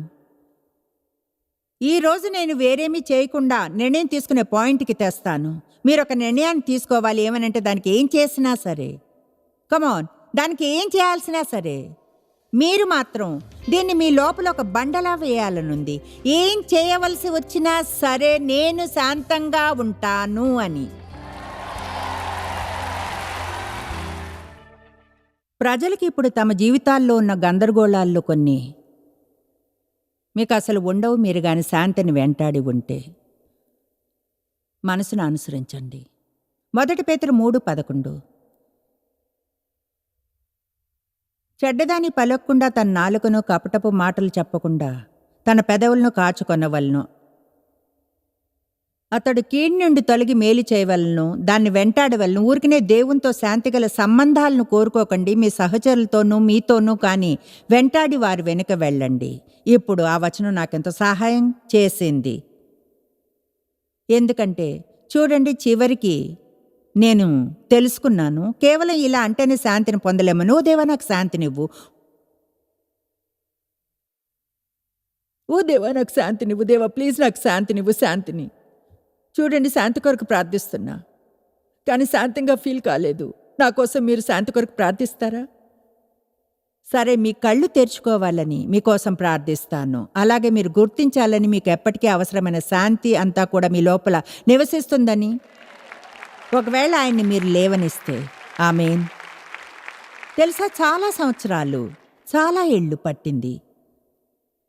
ఈరోజు నేను వేరేమీ చేయకుండా నిర్ణయం తీసుకునే పాయింట్కి తెస్తాను. మీరు ఒక నిర్ణయాన్ని తీసుకోవాలి. ఏమనంటే, దానికి ఏం చేసినా సరే, కమాన్, దానికి ఏం చేయాల్సినా సరే, మీరు మాత్రం దీన్ని మీ లోపల ఒక బండలా వేయాలనుంది. ఏం చేయవలసి వచ్చినా సరే నేను శాంతంగా ఉంటాను అని. ప్రజలకి ఇప్పుడు తమ జీవితాల్లో ఉన్న గందరగోళాల్లో కొన్ని మీకు అసలు ఉండవు. మీరు కానీ శాంతిని వెంటాడి ఉంటే మనసును అనుసరించండి. 1 పేతురు 3:11. చెడ్డదాన్ని పలక్కుండా తన నాలుకను, కపటపు మాటలు చెప్పకుండా తన పెదవులను కాచుకొనవలను. అతడు కీడు నుండి తొలగి మేలు చేయవలను, దాన్ని వెంటాడవలను. ఊరికనే దేవునితో శాంతిగల సంబంధాలను కోరుకోకండి, మీ సహచరులతోనూ మీతోనూ కానీ వెంటాడి వారి వెనుక వెళ్ళండి. ఇప్పుడు ఆ వచనం నాకెంతో సహాయం చేసింది. ఎందుకంటే చూడండి, చివరికి నేను తెలుసుకున్నాను, కేవలం ఇలా అంటేనే శాంతిని పొందలేము. నువ్వు దేవా నాకు శాంతినివ్వు, ఓ దేవా నాకు శాంతినివ్వు, దేవా ప్లీజ్ నాకు శాంతినివ్వు, శాంతిని. చూడండి, శాంతి కొరకు ప్రార్థిస్తున్నా, కానీ శాంతంగా ఫీల్ కాలేదు. నా కోసం మీరు శాంతి కొరకు ప్రార్థిస్తారా? సరే, మీ కళ్ళు తెరుచుకోవాలని మీకోసం ప్రార్థిస్తాను. అలాగే మీరు గుర్తించాలని, మీకు ఎప్పటికీ అవసరమైన శాంతి అంతా కూడా మీ లోపల నివసిస్తుందని. ఒకవేళ ఆయన్ని మీరు లేవనిస్తే ఆమేన్. తెలుసా, చాలా సంవత్సరాలు, చాలా ఏళ్ళు పట్టింది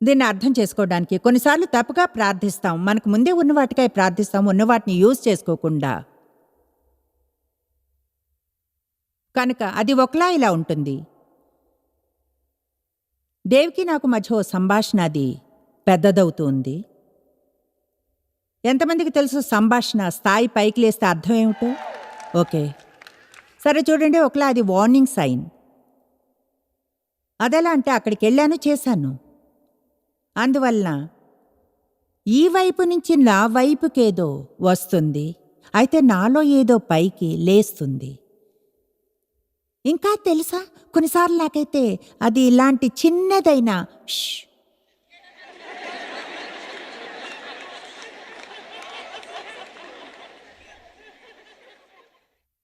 దీన్ని అర్థం చేసుకోవడానికి. కొన్నిసార్లు తప్పుగా ప్రార్థిస్తాం. మనకు ముందే ఉన్న వాటికై ప్రార్థిస్తాం, ఉన్న వాటిని యూజ్ చేసుకోకుండా. కనుక అది ఒకలా ఇలా ఉంటుంది. డేవ్కి నాకు మధ్య ఓ సంభాషణ అది పెద్దదవుతుంది. ఎంతమందికి తెలుసు సంభాషణ స్థాయి పైకి లేస్తే అర్థం ఏమిటో? ఓకే, సరే చూడండి, ఒకలా అది వార్నింగ్ సైన్. అదెలా అంటే అక్కడికి వెళ్ళాను, చేశాను. అందువలన ఈ వైపు నుంచి నా వైపుకేదో వస్తుంది, అయితే నాలో ఏదో పైకి లేస్తుంది. ఇంకా తెలుసా, కొన్నిసార్లు నాకైతే అది ఇలాంటి చిన్నదైనా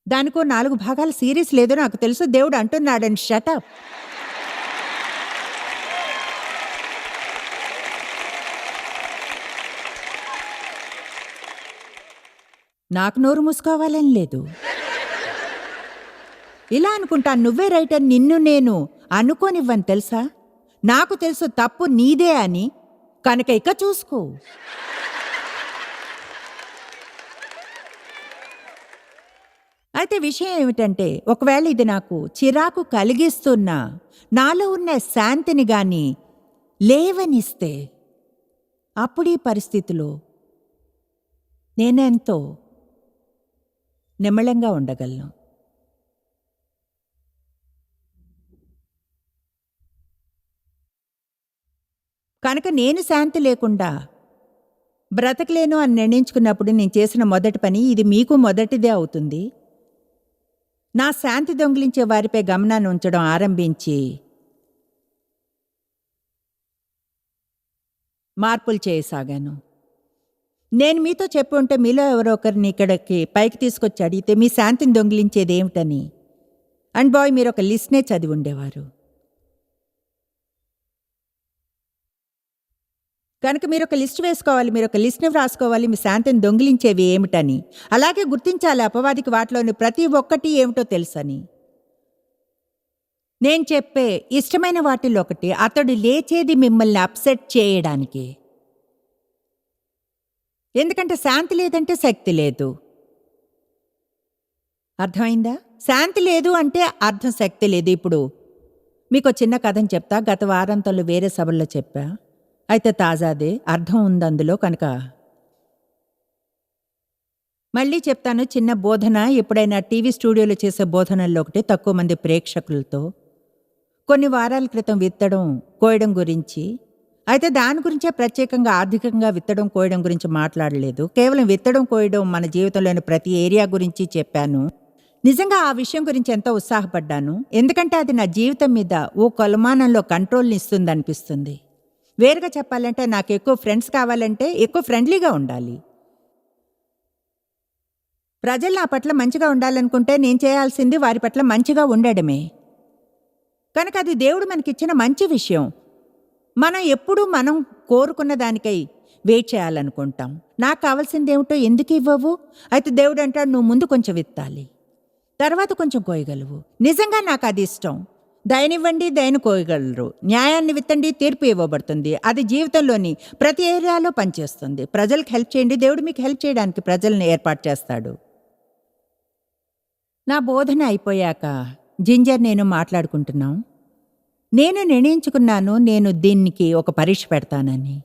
దానికో 4 భాగాల సీరీస్ లేదో నాకు తెలుసు. దేవుడు అంటున్నాడని షటప్. నాకు నోరు మూసుకోవాలని లేదు. ఇలా అనుకుంటాను, నువ్వే రైట్ అని నిన్ను నేను అనుకోనివ్వని తెలుసా. నాకు తెలుసు తప్పు నీదే అని, కనుక ఇక చూసుకో. అయితే విషయం ఏమిటంటే, ఒకవేళ ఇది నాకు చిరాకు కలిగిస్తున్నా నాలో ఉన్న శాంతిని గాని లేవనిస్తే, అప్పుడు ఈ పరిస్థితిలో నేనెంతో నిమ్మళంగా ఉండగలను. కనుక నేను శాంతి లేకుండా బ్రతకలేను అని నిర్ణయించుకున్నప్పుడు నేను చేసిన మొదటి పని, ఇది మీకు మొదటిదే అవుతుంది, నా శాంతి దొంగిలించే వారిపై గమనాన్ని ఉంచడం ఆరంభించి మార్పులు చేయసాగాను. నేను మీతో చెప్పి ఉంటే మీలో ఎవరో ఒకరిని ఇక్కడికి పైకి తీసుకొచ్చి అడిగితే మీ శాంతిని దొంగిలించేది ఏమిటని, అండ్ బాయ్ మీరు ఒక లిస్ట్నే చదివి ఉండేవారు. కనుక మీరు ఒక లిస్ట్ వేసుకోవాలి, మీరు ఒక లిస్ట్ని వ్రాసుకోవాలి, మీ శాంతిని దొంగిలించేవి ఏమిటని. అలాగే గుర్తించాలి అపవాదికి వాటిలోని ప్రతి ఒక్కటి ఏమిటో తెలుసని. నేను చెప్పే ఇష్టమైన వాటిల్లో ఒకటి, అతడు లేచేది మిమ్మల్ని అప్సెట్ చేయడానికి. ఎందుకంటే శాంతి లేదంటే శక్తి లేదు. అర్థమైందా? శాంతి లేదు అంటే అర్థం శక్తి లేదు. ఇప్పుడు మీకు చిన్న కథని చెప్తా, గత వారాంతంలో వేరే సభల్లో చెప్పా, అయితే తాజాదే, అర్థం ఉంది అందులో, కనుక మళ్ళీ చెప్తాను. చిన్న బోధన, ఎప్పుడైనా టీవీ స్టూడియోలో చేసే బోధనల్లో ఒకటి, తక్కువ మంది ప్రేక్షకులతో. కొన్ని వారాల క్రితం విత్తడం కోయడం గురించి. అయితే దాని గురించే ప్రత్యేకంగా ఆర్థికంగా విత్తడం కోయడం గురించి మాట్లాడలేదు. కేవలం విత్తడం కోయడం మన జీవితంలోని ప్రతి ఏరియా గురించి చెప్పాను. నిజంగా ఆ విషయం గురించి ఎంతో ఉత్సాహపడ్డాను, ఎందుకంటే అది నా జీవితం మీద ఓ కొలమానంలో కంట్రోల్ని ఇస్తుంది అనిపిస్తుంది. వేరుగా చెప్పాలంటే, నాకు ఎక్కువ ఫ్రెండ్స్ కావాలంటే ఎక్కువ ఫ్రెండ్లీగా ఉండాలి. ప్రజలు నా పట్ల మంచిగా ఉండాలనుకుంటే నేను చేయాల్సింది వారి పట్ల మంచిగా ఉండడమే. కనుక అది దేవుడు మనకిచ్చిన మంచి విషయం. మనం ఎప్పుడూ మనం కోరుకున్న దానికై వెయిట్ చేయాలనుకుంటాం. నాకు కావాల్సింది ఏమిటో ఎందుకు ఇవ్వవు? అయితే దేవుడు అంటాడు, నువ్వు ముందు కొంచెం విత్తాలి, తర్వాత కొంచెం కోయగలవు. నిజంగా నాకు అది ఇష్టం. దయనివ్వండి, దయను కోయగలరు. న్యాయాన్ని విత్తండి, తీర్పు ఇవ్వబడుతుంది. అది జీవితంలోని ప్రతి ఏరియాలో పనిచేస్తుంది. ప్రజలకు హెల్ప్ చేయండి, దేవుడు మీకు హెల్ప్ చేయడానికి ప్రజల్ని ఏర్పాటు చేస్తాడు. నా బోధన అయిపోయాక జింజర్ నేను మాట్లాడుకుంటున్నాం. నేను నిర్ణయించుకున్నాను, నేను దీనికి ఒక పరీక్ష పెడతానని.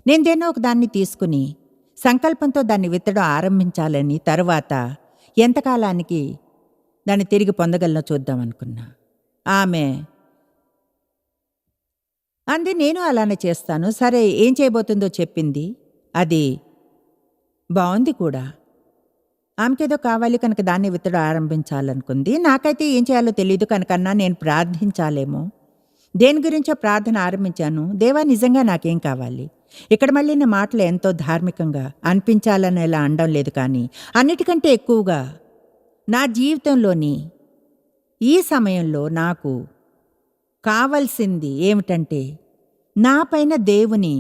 నేను దేన్నో ఒక దాన్ని తీసుకుని సంకల్పంతో దాన్ని విత్తడం ఆరంభించాలని, తరువాత ఎంతకాలానికి దాన్ని తిరిగి పొందగలనో చూద్దామనుకున్నా. ఆమె అంది, నేను అలానే చేస్తాను. సరే, ఏం చేయబోతుందో చెప్పింది. అది బాగుంది కూడా. ఆమెకేదో కావాలి కనుక దాన్ని విత్తడం ఆరంభించాలనుకుంది. నాకైతే ఏం చేయాలో తెలియదు కనుకన్నా నేను ప్రార్థించాలేమో. దేని గురించో ప్రార్థన ఆరంభించాను. దేవా, నిజంగా నాకేం కావాలి? ఇక్కడ మళ్ళీ నా మాటలు ఎంతో ధార్మికంగా అనిపించాలని ఇలా అనడం లేదు, కానీ అన్నిటికంటే ఎక్కువగా నా జీవితంలోని ఈ సమయంలో నాకు కావలసింది ఏమిటంటే, నా పైన దేవుని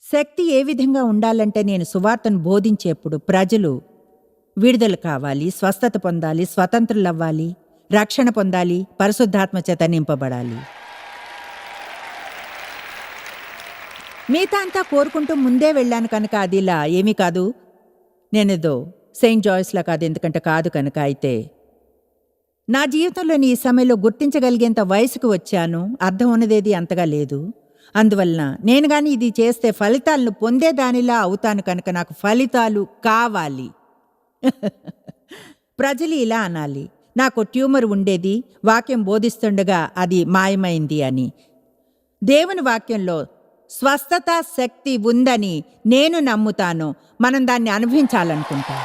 శక్తి ఏ విధంగా ఉండాలంటే, నేను సువార్తను బోధించేప్పుడు ప్రజలు విడుదల కావాలి, స్వస్థత పొందాలి, స్వతంత్రులవ్వాలి, రక్షణ పొందాలి, పరిశుద్ధాత్మ చేత నింపబడాలి. మిగతా అంతా కోరుకుంటూ ముందే వెళ్ళాను కనుక అది ఇలా ఏమీ కాదు. నేనేదో సెయింట్ జాయిస్లా కాదు, ఎందుకంటే కాదు కనుక. అయితే నా జీవితంలోని ఈ సమయంలో గుర్తించగలిగేంత వయసుకు వచ్చాను. అర్థం ఉన్నదేది అంతగా లేదు. అందువలన నేను గాని ఇది చేస్తే ఫలితాలను పొందేదానిలా అవుతాను కనుక నాకు ఫలితాలు కావాలి. ప్రజలు ఇలా అనాలి, నాకు ట్యూమర్ ఉండేది, వాక్యం బోధిస్తుండగా అది మాయమైంది అని. దేవుని వాక్యంలో స్వస్థత శక్తి ఉందని నేను నమ్ముతాను. మనం దాన్ని అనుభవించాలనుకుంటాం.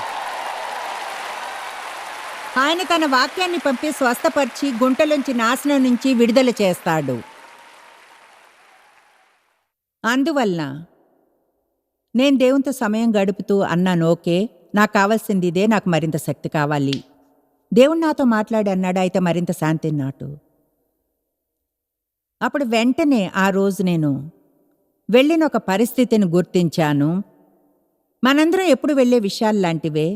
ఆయన తన వాక్యాన్ని పంపి స్వస్థపరిచి గుంటలోంచి నాశనం నుంచి విడుదల చేస్తాడు. అందువలన నేను దేవునితో సమయం గడుపుతూ అన్నాను, ఓకే, నాకు కావాల్సింది ఇదే, నాకు మరింత శక్తి కావాలి. దేవుడు నాతో మాట్లాడి అన్నాడు, అయితే మరింత శాంతిని నాటు. అప్పుడు వెంటనే ఆ రోజు నేను వెళ్ళిన ఒక పరిస్థితిని గుర్తించాను. మనందరం ఎప్పుడు వెళ్ళే విషయాలు లాంటివే.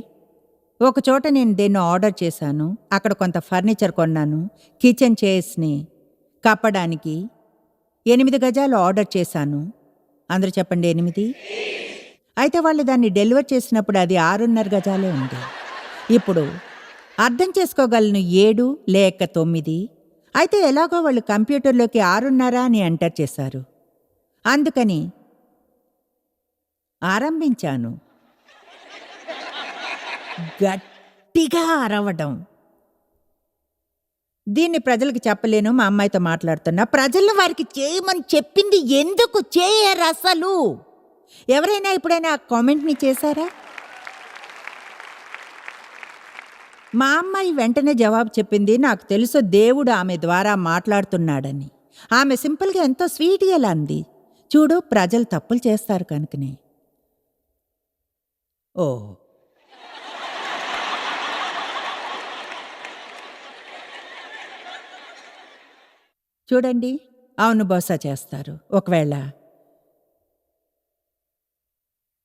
ఒకచోట నేను దేన్నో ఆర్డర్ చేశాను. అక్కడ కొంత ఫర్నిచర్ కొన్నాను. కిచెన్ చైర్స్ని కప్పడానికి 8 గజాలు ఆర్డర్ చేశాను. అందరూ చెప్పండి 8. అయితే వాళ్ళు దాన్ని డెలివర్ చేసినప్పుడు అది 6.5 గజాలే ఉంది. ఇప్పుడు అర్థం చేసుకోగలను 7 లేక 9. అయితే ఎలాగో వాళ్ళు కంప్యూటర్లోకి 6.5 అని ఎంటర్ చేశారు. అందుకని ఆరంభించాను గట్టిగా అరవడం. దీన్ని ప్రజలకు చెప్పలేను. మా అమ్మాయితో మాట్లాడుతున్నా, ప్రజలు వారికి చేయమని చెప్పింది ఎందుకు చేయరు అసలు? ఎవరైనా ఎప్పుడైనా ఆ కామెంట్ని చేశారా? మా అమ్మాయి వెంటనే జవాబు చెప్పింది, నాకు తెలుసు దేవుడు ఆమె ద్వారా మాట్లాడుతున్నాడని. ఆమె సింపుల్గా ఎంతో స్వీట్గా ఇలా అంది, చూడు ప్రజలు తప్పులు చేస్తారు కనుకనే. ఓ, చూడండి, అవును బహుశా చేస్తారు. ఒకవేళ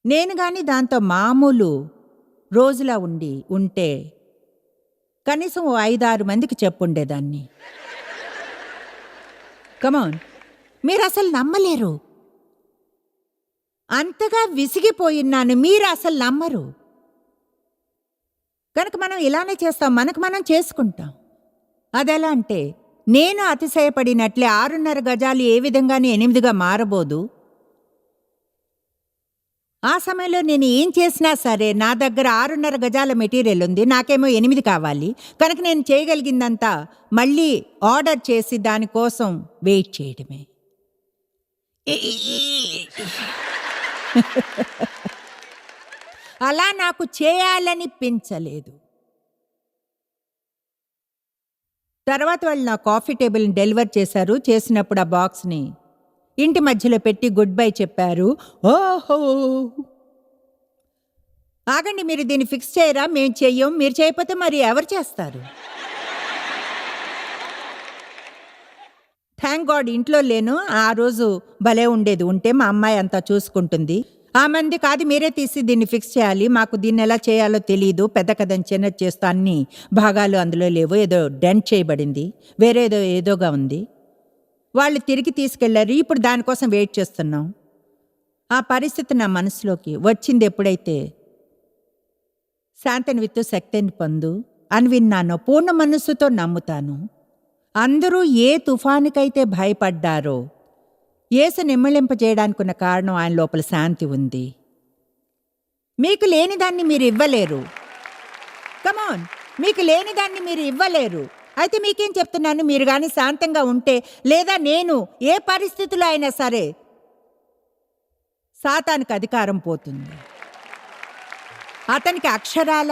నేను గాని దాంతో మామూలు రోజులా ఉంటే కనీసం 5-6 మందికి చెప్పుండేదాన్ని. కమాన్, మీరు అసలు నమ్మలేరు. అంతగా విసిగిపోయినాను, మీరు అసలు నమ్మరు. కనుక మనం ఇలానే చేస్తాం, మనకు మనం చేసుకుంటాం. అదెలా అంటే, నేను అతిశయపడినట్లే 6.5 గజాలు ఏ విధంగానే 8గా మారబోదు. ఆ సమయంలో నేను ఏం చేసినా సరే నా దగ్గర 6.5 గజాల మెటీరియల్ ఉంది, నాకేమో 8 కావాలి. కనుక నేను చేయగలిగిందంతా మళ్ళీ ఆర్డర్ చేసి దానికోసం వెయిట్ చేయడమే. అలా నాకు చేయాలనిపించలేదు. తర్వాత వాళ్ళు నా కాఫీ టేబుల్ని డెలివర్ చేశారు. చేసినప్పుడు ఆ బాక్స్ని ఇంటి మధ్యలో పెట్టి గుడ్ బై చెప్పారు. ఓహో, ఆగండి, మీరు దీన్ని ఫిక్స్ చేయరా? మేము చెయ్యం. మీరు చేయకపోతే మరి ఎవరు చేస్తారు? థ్యాంక్ గాడ్ ఇంట్లో లేను. ఆ రోజు భలే ఉండేది. ఉంటే మా అమ్మాయి అంతా చూసుకుంటుంది. ఆ మంది కాదు, మీరే తీసి దీన్ని ఫిక్స్ చేయాలి, మాకు దీన్ని ఎలా చేయాలో తెలియదు, పెద్ద కథని చిన్నది చేస్తూ అన్ని భాగాలు అందులో లేవు, ఏదో డెంట్ చేయబడింది, వేరే ఏదోగా ఉంది. వాళ్ళు తిరిగి తీసుకెళ్లారు. ఇప్పుడు దానికోసం వెయిట్ చేస్తున్నాం. ఆ పరిస్థితి నా మనసులోకి వచ్చింది ఎప్పుడైతే శాంతిని విత్తు శక్తిని పొందు అని విన్నానో పూర్ణ మనస్సుతో నమ్ముతాను. అందరూ ఏ తుఫానుకైతే భయపడ్డారో యేసు నిమ్మళింపజేయడానికున్న కారణం ఆయన లోపల శాంతి ఉంది. మీకు లేనిదాన్ని మీరు ఇవ్వలేరు. కమాన్, మీకు లేనిదాన్ని మీరు ఇవ్వలేరు. అయితే మీకేం చెప్తున్నాను, మీరు కానీ శాంతంగా ఉంటే, లేదా నేను ఏ పరిస్థితుల్లో అయినా సరే, సాతానికి అధికారం పోతుంది. అతనికి అక్షరాల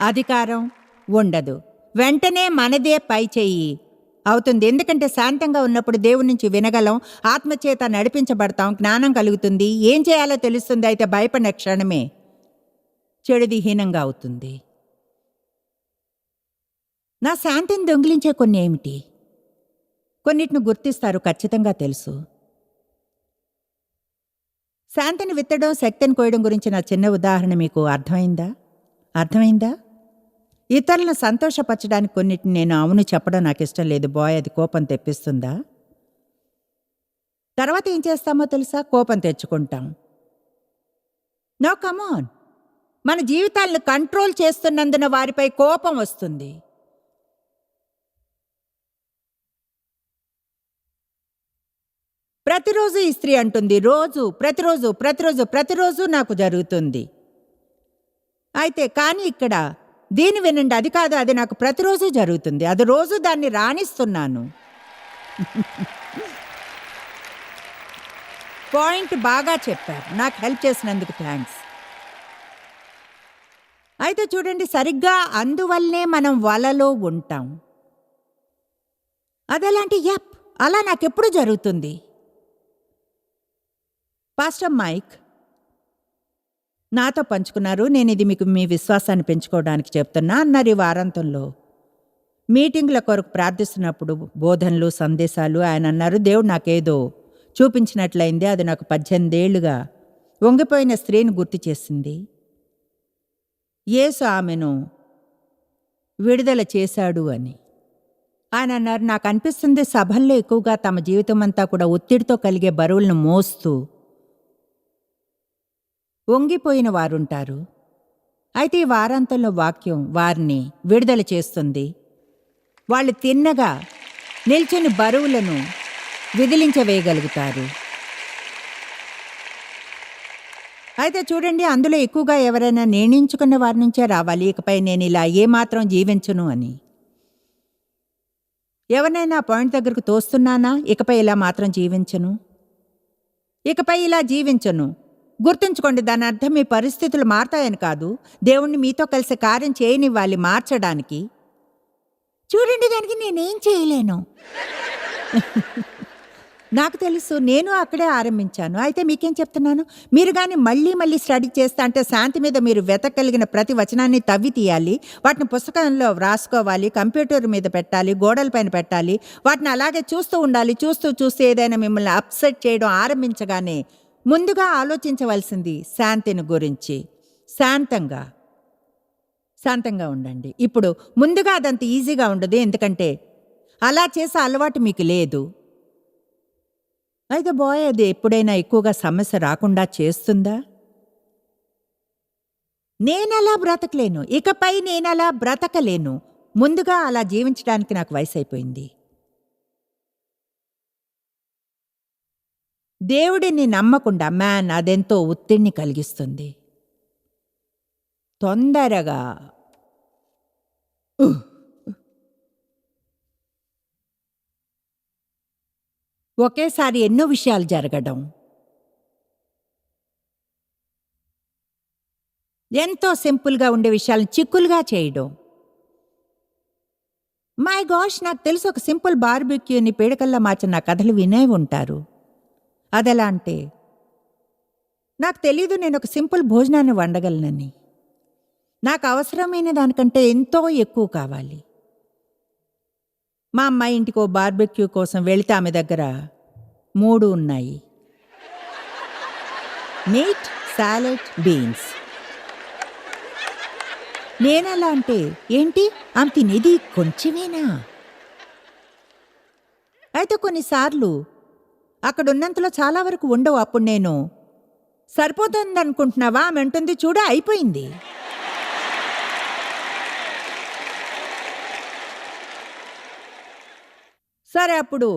అధికారం ఉండదు. వెంటనే మనదే పై చెయ్యి అవుతుంది. ఎందుకంటే శాంతంగా ఉన్నప్పుడు దేవుడి నుంచి వినగలం, ఆత్మచేత నడిపించబడతాం, జ్ఞానం కలుగుతుంది, ఏం చేయాలో తెలుస్తుంది. అయితే భయపడిన క్షణమే చెడుది హీనంగా అవుతుంది. నా శాంతిని దొంగిలించే కొన్ని ఏమిటి? కొన్నిటిని గుర్తిస్తారు, ఖచ్చితంగా తెలుసు. శాంతిని విత్తడం, శక్తిని కోయడం గురించి నా చిన్న ఉదాహరణ మీకు అర్థమైందా? ఇతరులను సంతోషపరచడానికి కొన్నిటిని నేను అవును చెప్పడం నాకు ఇష్టం లేదు. బాయ్, అది కోపం తెప్పిస్తుందా? తర్వాత ఏం చేస్తామో తెలుసా? కోపం తెచ్చుకుంటాం. నో, కమాన్, మన జీవితాలను కంట్రోల్ చేస్తున్నందున వారిపై కోపం వస్తుంది. ప్రతిరోజు ఈ స్త్రీ అంటుంది, రోజు ప్రతిరోజు ప్రతిరోజు ప్రతిరోజు నాకు జరుగుతుంది. అయితే కానీ ఇక్కడ దీని వినండి, అది కాదు, అది నాకు ప్రతిరోజు జరుగుతుంది, అది రోజు దాన్ని రాణిస్తున్నాను. పాయింట్ బాగా చెప్పారు, నాకు హెల్ప్ చేసినందుకు థ్యాంక్స్. అయితే చూడండి, సరిగ్గా అందువల్లనే మనం వలలో ఉంటాం. అదెలాంటి యప్, అలా నాకెప్పుడు జరుగుతుంది. పాస్టర్ మైక్ నాతో పంచుకున్నారు, నేను ఇది మీకు మీ విశ్వాసాన్ని పెంచుకోవడానికి చెప్తున్నా అన్నారు. ఈ వారాంతంలో మీటింగ్ల కొరకు ప్రార్థిస్తున్నప్పుడు బోధనలు సందేశాలు ఆయన అన్నారు, దేవుడు నాకేదో చూపించినట్లయింది, అది నాకు 18 ఏళ్లుగా వంగిపోయిన స్త్రీని గుర్తు చేసింది. యేసు ఆమెను విడుదల చేశాడు అని ఆయన అన్నారు. నాకు అనిపిస్తుంది సభల్లో ఎక్కువగా తమ జీవితం అంతా కూడా ఒత్తిడితో కలిగే బరువులను మోస్తూ వంగిపోయిన వారుంటారు. అయితే ఈ వారాంతంలో వాక్యం వారిని విడుదల చేస్తుంది. వాళ్ళు తిన్నగా నిల్చుని బరువులను విదిలించవేయగలుగుతారు. అయితే చూడండి, అందులో ఎక్కువగా ఎవరైనా నిర్ణయించుకున్న వారి నుంచే రావాలి, ఇకపై నేను ఇలా ఏమాత్రం జీవించను అని. ఎవరినైనా పాయింట్ దగ్గరకు తోస్తున్నానా, ఇకపై ఇలా మాత్రం జీవించను, ఇకపై ఇలా జీవించను. గుర్తుంచుకోండి, దాని అర్థం మీ పరిస్థితులు మారతాయని కాదు, దేవుణ్ణి మీతో కలిసి కార్యం చేయనివ్వాలి మార్చడానికి. చూడండి, దానికి నేనేం చేయలేను. నాకు తెలుసు, నేను అక్కడే ఆరంభించాను. అయితే మీకేం చెప్తున్నాను, మీరు కానీ మళ్ళీ మళ్ళీ స్టడీ చేస్తా అంటే శాంతి మీద మీరు వెతకగలిగిన ప్రతి వచనాన్ని తవ్వి తీయాలి, వాటిని పుస్తకంలో వ్రాసుకోవాలి, కంప్యూటర్ మీద పెట్టాలి, గోడల పైన పెట్టాలి, వాటిని అలాగే చూస్తూ ఉండాలి. చూస్తూ ఏదైనా మిమ్మల్ని అప్సెట్ చేయడం ఆరంభించగానే ముందుగా ఆలోచించవలసింది శాంతిని గురించి. శాంతంగా ఉండండి. ఇప్పుడు ముందుగా అదంత ఈజీగా ఉండదు, ఎందుకంటే అలా చేసే అలవాటు మీకు లేదు. అయితే అది ఎప్పుడైనా ఎక్కువగా సమస్య రాకుండా చేస్తుందా? నేనలా బ్రతకలేను, ఇకపై నేనలా బ్రతకలేను. ముందుగా అలా జీవించడానికి నాకు వయసు అయిపోయింది. దేవుడిని నమ్మకుండా అదెంతో ఒత్తిడిని కలిగిస్తుంది. తొందరగా ఒకేసారి ఎన్నో విషయాలు జరగడం, ఎంతో సింపుల్గా ఉండే విషయాలను చిక్కులుగా చేయడం. మై గాష్, నాకు తెలుసు, ఒక సింపుల్ బార్బిక్యూని పీడకల్లా మార్చిన నా కథలు వినే ఉంటారు. అదెలా అంటే, నాకు తెలీదు నేను ఒక సింపుల్ భోజనాన్ని వండగలనని. నాకు అవసరమైన దానికంటే ఎంతో ఎక్కువ కావాలి. మా అమ్మాయి ఇంటికి ఓ బార్బెక్యూ కోసం వెళితే ఆమె దగ్గర 3 ఉన్నాయి: మీట్, సాలెడ్, బీన్స్. నేనలా అంటే, ఏంటి ఆమె తినేది కొంచెమేనా? అయితే కొన్నిసార్లు అక్కడున్నంతలో చాలా వరకు ఉండవు. అప్పుడు నేను, సరిపోతుంది అనుకుంటున్నావా? ఆమె అంటుంది, చూడ అయిపోయింది. సరే, అప్పుడు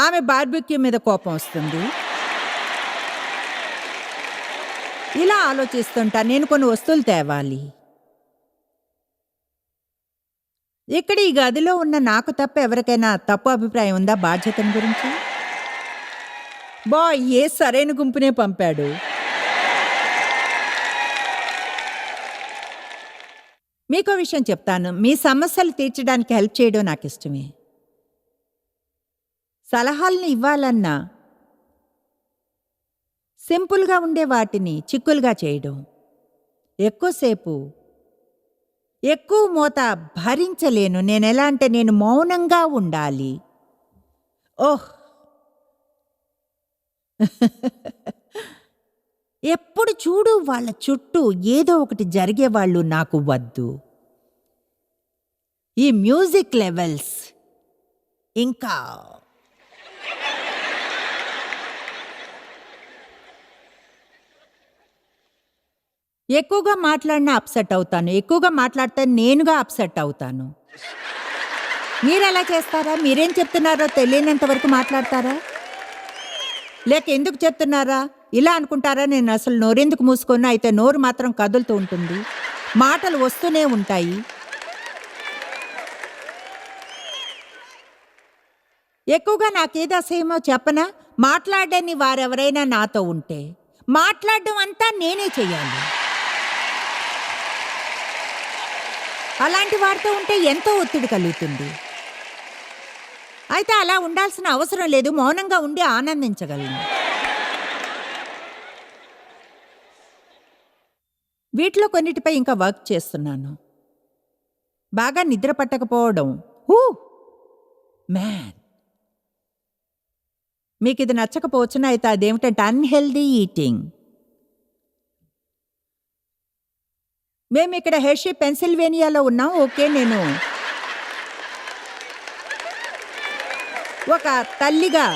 ఆమె బార్బిక్యూ మీద కోపం వస్తుంది. ఇలా ఆలోచిస్తుంటా, నేను కొన్ని వస్తువులు తేవాలి. ఇక్కడ ఈ గదిలో ఉన్న నాకు తప్ప ఎవరికైనా తప్పు అభిప్రాయం ఉందా బాధ్యతను గురించి? ఏ సరైన గుంపునే పంపాడు. మీకో విషయం చెప్తాను, మీ సమస్యలు తీర్చడానికి హెల్ప్ చేయడం నాకు ఇష్టమే. సలహాలను ఇవ్వాలన్నా సింపుల్గా ఉండే వాటిని చిక్కులుగా చేయడం, ఎక్కువసేపు ఎక్కువ మోత భరించలేను. నేనెలా అంటే, నేను మౌనంగా ఉండాలి. ఎప్పుడు చూడు వాళ్ళ చుట్టూ ఏదో ఒకటి జరిగేవాళ్ళు నాకు వద్దు. ఈ మ్యూజిక్ లెవెల్స్ ఇంకా ఎక్కువగా మాట్లాడినా అప్సెట్ అవుతాను, ఎక్కువగా మాట్లాడితే నేనుగా అప్సెట్ అవుతాను. మీరెలా చేస్తారా? మీరేం చెప్తున్నారో తెలియనంత వరకు మాట్లాడతారా? లేక ఎందుకు చెప్తున్నారా ఇలా అనుకుంటారా, నేను అసలు నోరెందుకు మూసుకున్నా, అయితే నోరు మాత్రం కదులుతూ ఉంటుంది, మాటలు వస్తూనే ఉంటాయి. ఎక్కువగా నాకేది అసహ్యమో చెప్పనా, మాట్లాడని వారెవరైనా నాతో ఉంటే మాట్లాడడం అంతా నేనే చెయ్యాలి. అలాంటి వారితో ఉంటే ఎంతో ఒత్తిడి కలుగుతుంది. అయితే అలా ఉండాల్సిన అవసరం లేదు, మౌనంగా ఉండి ఆనందించగలను. వీటిలో కొన్నిటిపై ఇంకా వర్క్ చేస్తున్నాను. బాగా నిద్ర పట్టకపోవడం, మ్యాన్, మీకు ఇది నచ్చకపోవచ్చునా, అయితే అదేమిటంటే అన్హెల్దీ ఈటింగ్. మేము ఇక్కడ హెర్షీ పెన్సిల్వేనియాలో ఉన్నాం. ఓకే, నేను ఒక తల్లిగా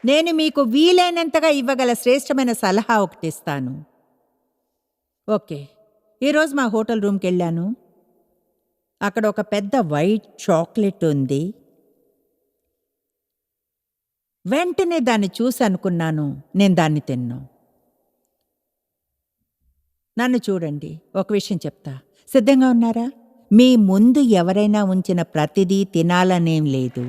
నేను మీకు వీలైనంతగా ఇవ్వగల శ్రేష్టమైన సలహా ఒకటి ఇస్తాను. ఓకే, ఈరోజు మా హోటల్ రూమ్కి వెళ్ళాను. అక్కడ ఒక పెద్ద వైట్ చాక్లెట్ ఉంది. వెంటనే దాన్ని చూసి అనుకున్నాను, నేను దాన్ని తిన్నాను. నన్ను చూడండి, ఒక విషయం చెప్తా. సిద్ధంగా ఉన్నారా? మీ ముందు ఎవరైనా ఉంచిన ప్రతిదీ తినాలనేం లేదు.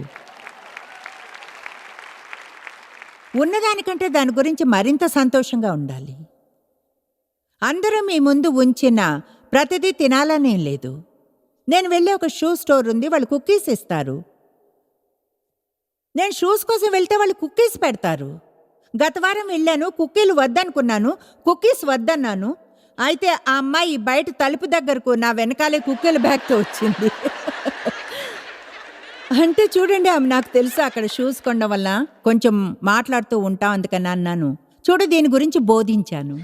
ఉన్నదానికంటే దాని గురించి మరింత సంతోషంగా ఉండాలి. అందరూ మీ ముందు ఉంచిన ప్రతిదీ తినాలనేం లేదు. నేను వెళ్ళే ఒక షూ స్టోర్ ఉంది, వాళ్ళు కుక్కీస్ ఇస్తారు. నేను షూస్ కోసం వెళ్తే వాళ్ళు కుక్కీస్ పెడతారు. గత వారం వెళ్ళాను, కుక్కీలు వద్దనుకున్నాను, కుక్కీస్ వద్దన్నాను. అయితే ఆ అమ్మాయి బయట తలుపు దగ్గరకు నా వెనకాలే కుక్కీల బ్యాగ్తో వచ్చింది. అంటే చూడండి, ఆమె నాకు తెలుసు అక్కడ షూస్ కొనడం వల్ల కొంచెం మాట్లాడుతూ ఉంటాం, అందుకని అన్నాను, చూడు దీని గురించి బోధించాను.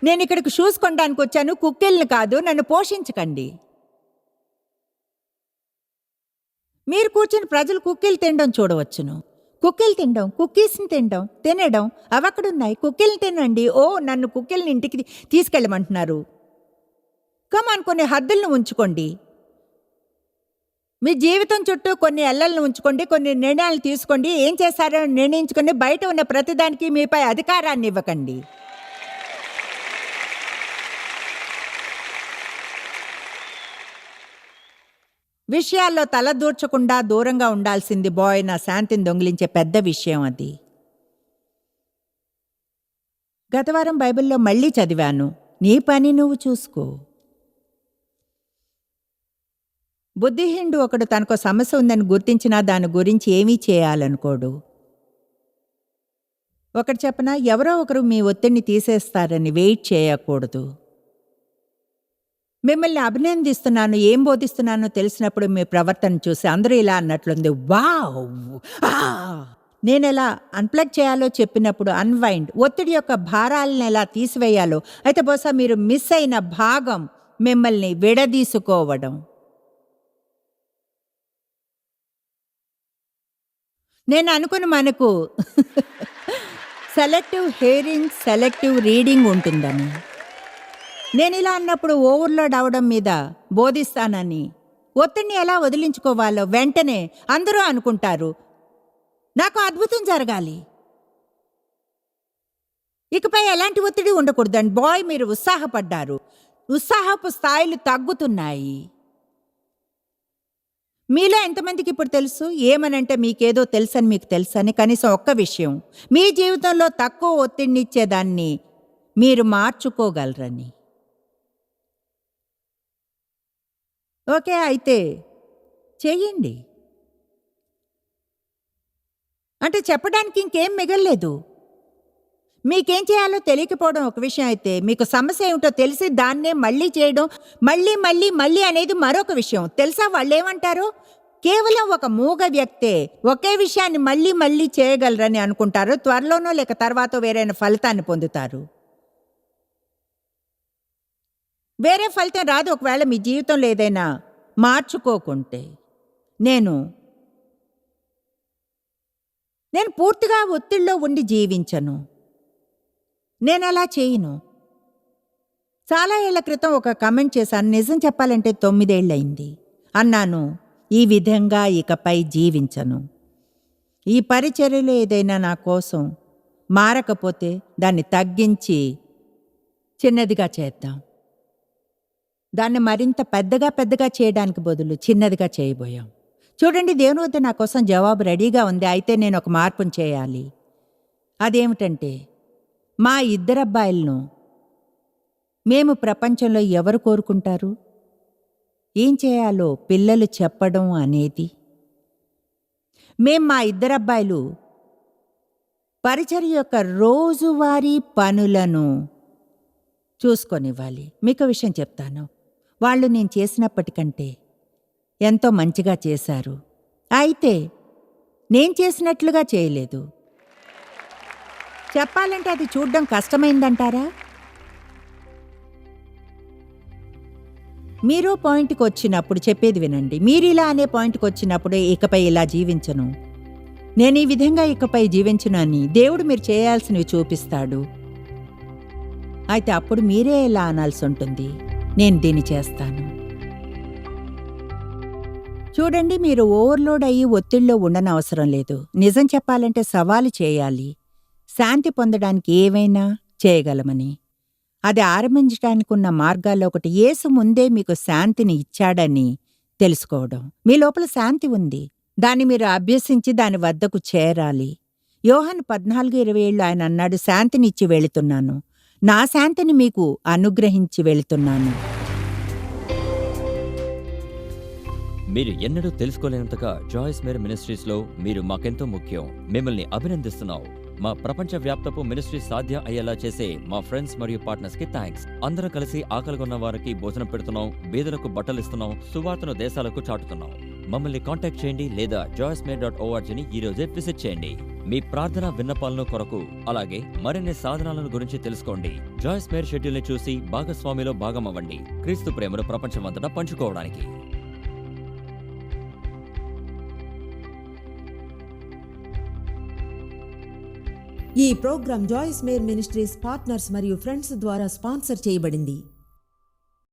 నేను ఇక్కడికి షూస్ కొనడానికి వచ్చాను, కుక్కీల్ని కాదు. నన్ను పోషించకండి. మీరు కూర్చుని ప్రజలు కుక్కీలు తినడం చూడవచ్చును. కుక్కీలు తినడం, కుక్కీస్ని తినడం అవి అక్కడున్నాయి. కుక్కీల్ని తినండి. నన్ను కుక్కీల్ని ఇంటికి తీసుకెళ్ళమంటున్నారు. కమాన్, కొన్ని హద్దులను ఉంచుకోండి. మీ జీవితం చుట్టూ కొన్ని ఎల్లలను ఉంచుకోండి, కొన్ని నిర్ణయాలు తీసుకోండి. ఏం చేశారో నిర్ణయించుకోండి. బయట ఉన్న ప్రతిదానికి మీపై అధికారాన్ని ఇవ్వకండి. విషయాల్లో తలదూర్చకుండా దూరంగా ఉండాల్సింది బాయ్. నా శాంతిని దొంగిలించే పెద్ద విషయం అది. గతవారం బైబిల్లో మళ్ళీ చదివాను, నీ పని నువ్వు చూసుకో. బుద్ధిహీనుడు ఒకడు తనకు సమస్య ఉందని గుర్తించినా దాని గురించి ఏమీ చేయాలనుకోడు. ఒకటి చెప్పనా, ఎవరో ఒకరు మీ ఒత్తిడిని తీసేస్తారని వెయిట్ చేయకూడదు. మిమ్మల్ని అభినందిస్తున్నాను, ఏం బోధిస్తున్నానో తెలిసినప్పుడు మీ ప్రవర్తన చూసి అందరూ ఇలా అన్నట్లుంది, వావ్. నేనెలా అన్ప్లగ్ చేయాలో చెప్పినప్పుడు అన్వైండ్, ఒత్తిడి యొక్క భారాలను ఎలా తీసివేయాలో. అయితే బహుశా మీరు మిస్ అయిన భాగం మిమ్మల్ని విడదీసుకోవడం. నేను అనుకుని మనకు సెలెక్టివ్ హియరింగ్, సెలెక్టివ్ రీడింగ్ ఉంటుందని. నేను ఇలా అన్నప్పుడు ఓవర్లోడ్ అవడం మీద బోధిస్తానని. ఒత్తిడిని ఎలా వదిలించుకోవాలో వెంటనే అందరూ అనుకుంటారు, నాకు అద్భుతం జరగాలి, ఇకపై ఎలాంటి ఒత్తిడి ఉండకూడదండి. బాయ్, మీరు ఉత్సాహపడ్డారు, ఉత్సాహపు స్థాయిలు తగ్గుతున్నాయి. మీలో ఎంతమందికి ఇప్పుడు తెలుసు ఏమనంటే, మీకేదో తెలుసని మీకు తెలుసని కనీసం ఒక్క విషయం, మీ జీవితంలో తక్కువ ఒత్తిడినిచ్చేదాన్ని మీరు మార్చుకోగలరని. ఓకే, అయితే చెయ్యండి. అంటే చెప్పడానికి ఇంకేం మిగల్లేదు. మీకేం చేయాలో తెలియకపోవడం ఒక విషయం అయితే, మీకు సమస్య ఏమిటో తెలిసి దాన్నే మళ్ళీ చేయడం, మళ్ళీ మళ్ళీ మళ్ళీ అనేది మరొక విషయం. తెలుసా వాళ్ళేమంటారు? కేవలం ఒక మూగ వ్యక్తే ఒకే విషయాన్ని మళ్ళీ మళ్ళీ చేయగలరని అనుకుంటారు. త్వరలోనో లేక తర్వాత వేరైన ఫలితాన్ని పొందుతారు. వేరే ఫలితం రాదు ఒకవేళ మీ జీవితంలో ఏదైనా మార్చుకోకుంటే. నేను పూర్తిగా ఒత్తిడిలో ఉండి జీవించను. నేను అలా చేయను. చాలా ఏళ్ల క్రితం ఒక కమెంట్ చేశాను, నిజం చెప్పాలంటే 9 ఏళ్ళయింది. అన్నాను. ఈ విధంగా ఇకపై జీవించను. ఈ పరిచర్యలో ఏదైనా నా కోసం మారకపోతే దాన్ని తగ్గించి చిన్నదిగా చేద్దాం. దాన్ని మరింత పెద్దగా చేయడానికి బదులు చిన్నదిగా చేయబోయాం. చూడండి, దేవుని వద్ద నా కోసం జవాబు రెడీగా ఉంది. అయితే నేను ఒక మార్పును చేయాలి. అదేమిటంటే, మా ఇద్దరబ్బాయిలను మేము ప్రపంచంలో ఎవరు కోరుకుంటారు? ఏం చేయాలో పిల్లలు చెప్పడం అనేది. మా ఇద్దరబ్బాయిలు పరిచర్య యొక్క రోజువారీ పనులను చూసుకొనివ్వాలి. మీకు విషయం చెప్తాను. వాళ్ళు నేను చేసినప్పటికంటే ఎంతో మంచిగా చేశారు. అయితే నేను చేసినట్లుగా చేయలేదు. చెప్పాలంటే అది చూడ్డం కష్టమైందంటారా? మీరు పాయింట్కి వచ్చినప్పుడు చెప్పేది వినండి. మీరిలా అనే పాయింట్కి వచ్చినప్పుడు ఇకపై ఇలా జీవించను, నేను ఈ విధంగా ఇకపై జీవించను అని దేవుడు మీరు చేయాల్సినవి చూపిస్తాడు. అయితే అప్పుడు మీరే ఇలా అనాల్సి ఉంటుంది, నేను దీన్ని చేస్తాను. చూడండి, మీరు ఓవర్లోడ్ అయ్యి ఒత్తిడిలో ఉండనవసరం లేదు. నిజం చెప్పాలంటే సవాలు చేయాలి. శాంతి పొందడానికి ఏవైనా చేయగలమని. అది ఆరంభించడానికి ఉన్న మార్గాల్లో ఒకటి యేసు ముందే మీకు శాంతిని ఇచ్చాడని తెలుసుకోవడం. మీ లోపల శాంతి ఉంది, దాన్ని మీరు అభ్యసించి దాని వద్దకు చేరాలి. యోహాను 14:27 ఆయన అన్నాడు, శాంతినిచ్చి వెళుతున్నాను, నా శాంతిని మీకు అనుగ్రహించి వెళుతున్నాను. మీరు ఎన్నడూ తెలుసుకోలేనంతగా జాయిస్ మేర్ మినిస్ట్రీస్లో మీరు మాకెంతో ముఖ్యం. మిమ్మల్ని అభినందిస్తున్నాం. మా ప్రపంచ వ్యాప్తపు మినిస్ట్రీ సాధ్యం అయ్యేలా చేసే మా ఫ్రెండ్స్ మరియు పార్ట్నర్స్ కి థ్యాంక్స్. అందరం కలిసి ఆకలిగొన్న వారికి భోజనం పెడుతున్నాం, బీదలకు బట్టలు ఇస్తున్నాం, సువార్తను దేశాలకు చాటుతున్నాం. మమ్మల్ని కాంటాక్ట్ చేయండి లేదా joycemeer.orgని ఈ రోజే విజిట్ చేయండి. మీ ప్రార్థన విన్నపాలను కొరకు అలాగే మరిన్ని సాధనాలను గురించి తెలుసుకోండి. జాయిస్ మేర్ షెడ్యూల్ని చూసి భాగస్వామిలో భాగమవ్వండి, క్రీస్తు ప్రేమను ప్రపంచమంతటా పంచుకోవడానికి. ఈ programme Joyce Meyer ministries partners మరియు ఫ్రెండ్స్ ద్వారా స్పాన్సర్ చేయబడింది.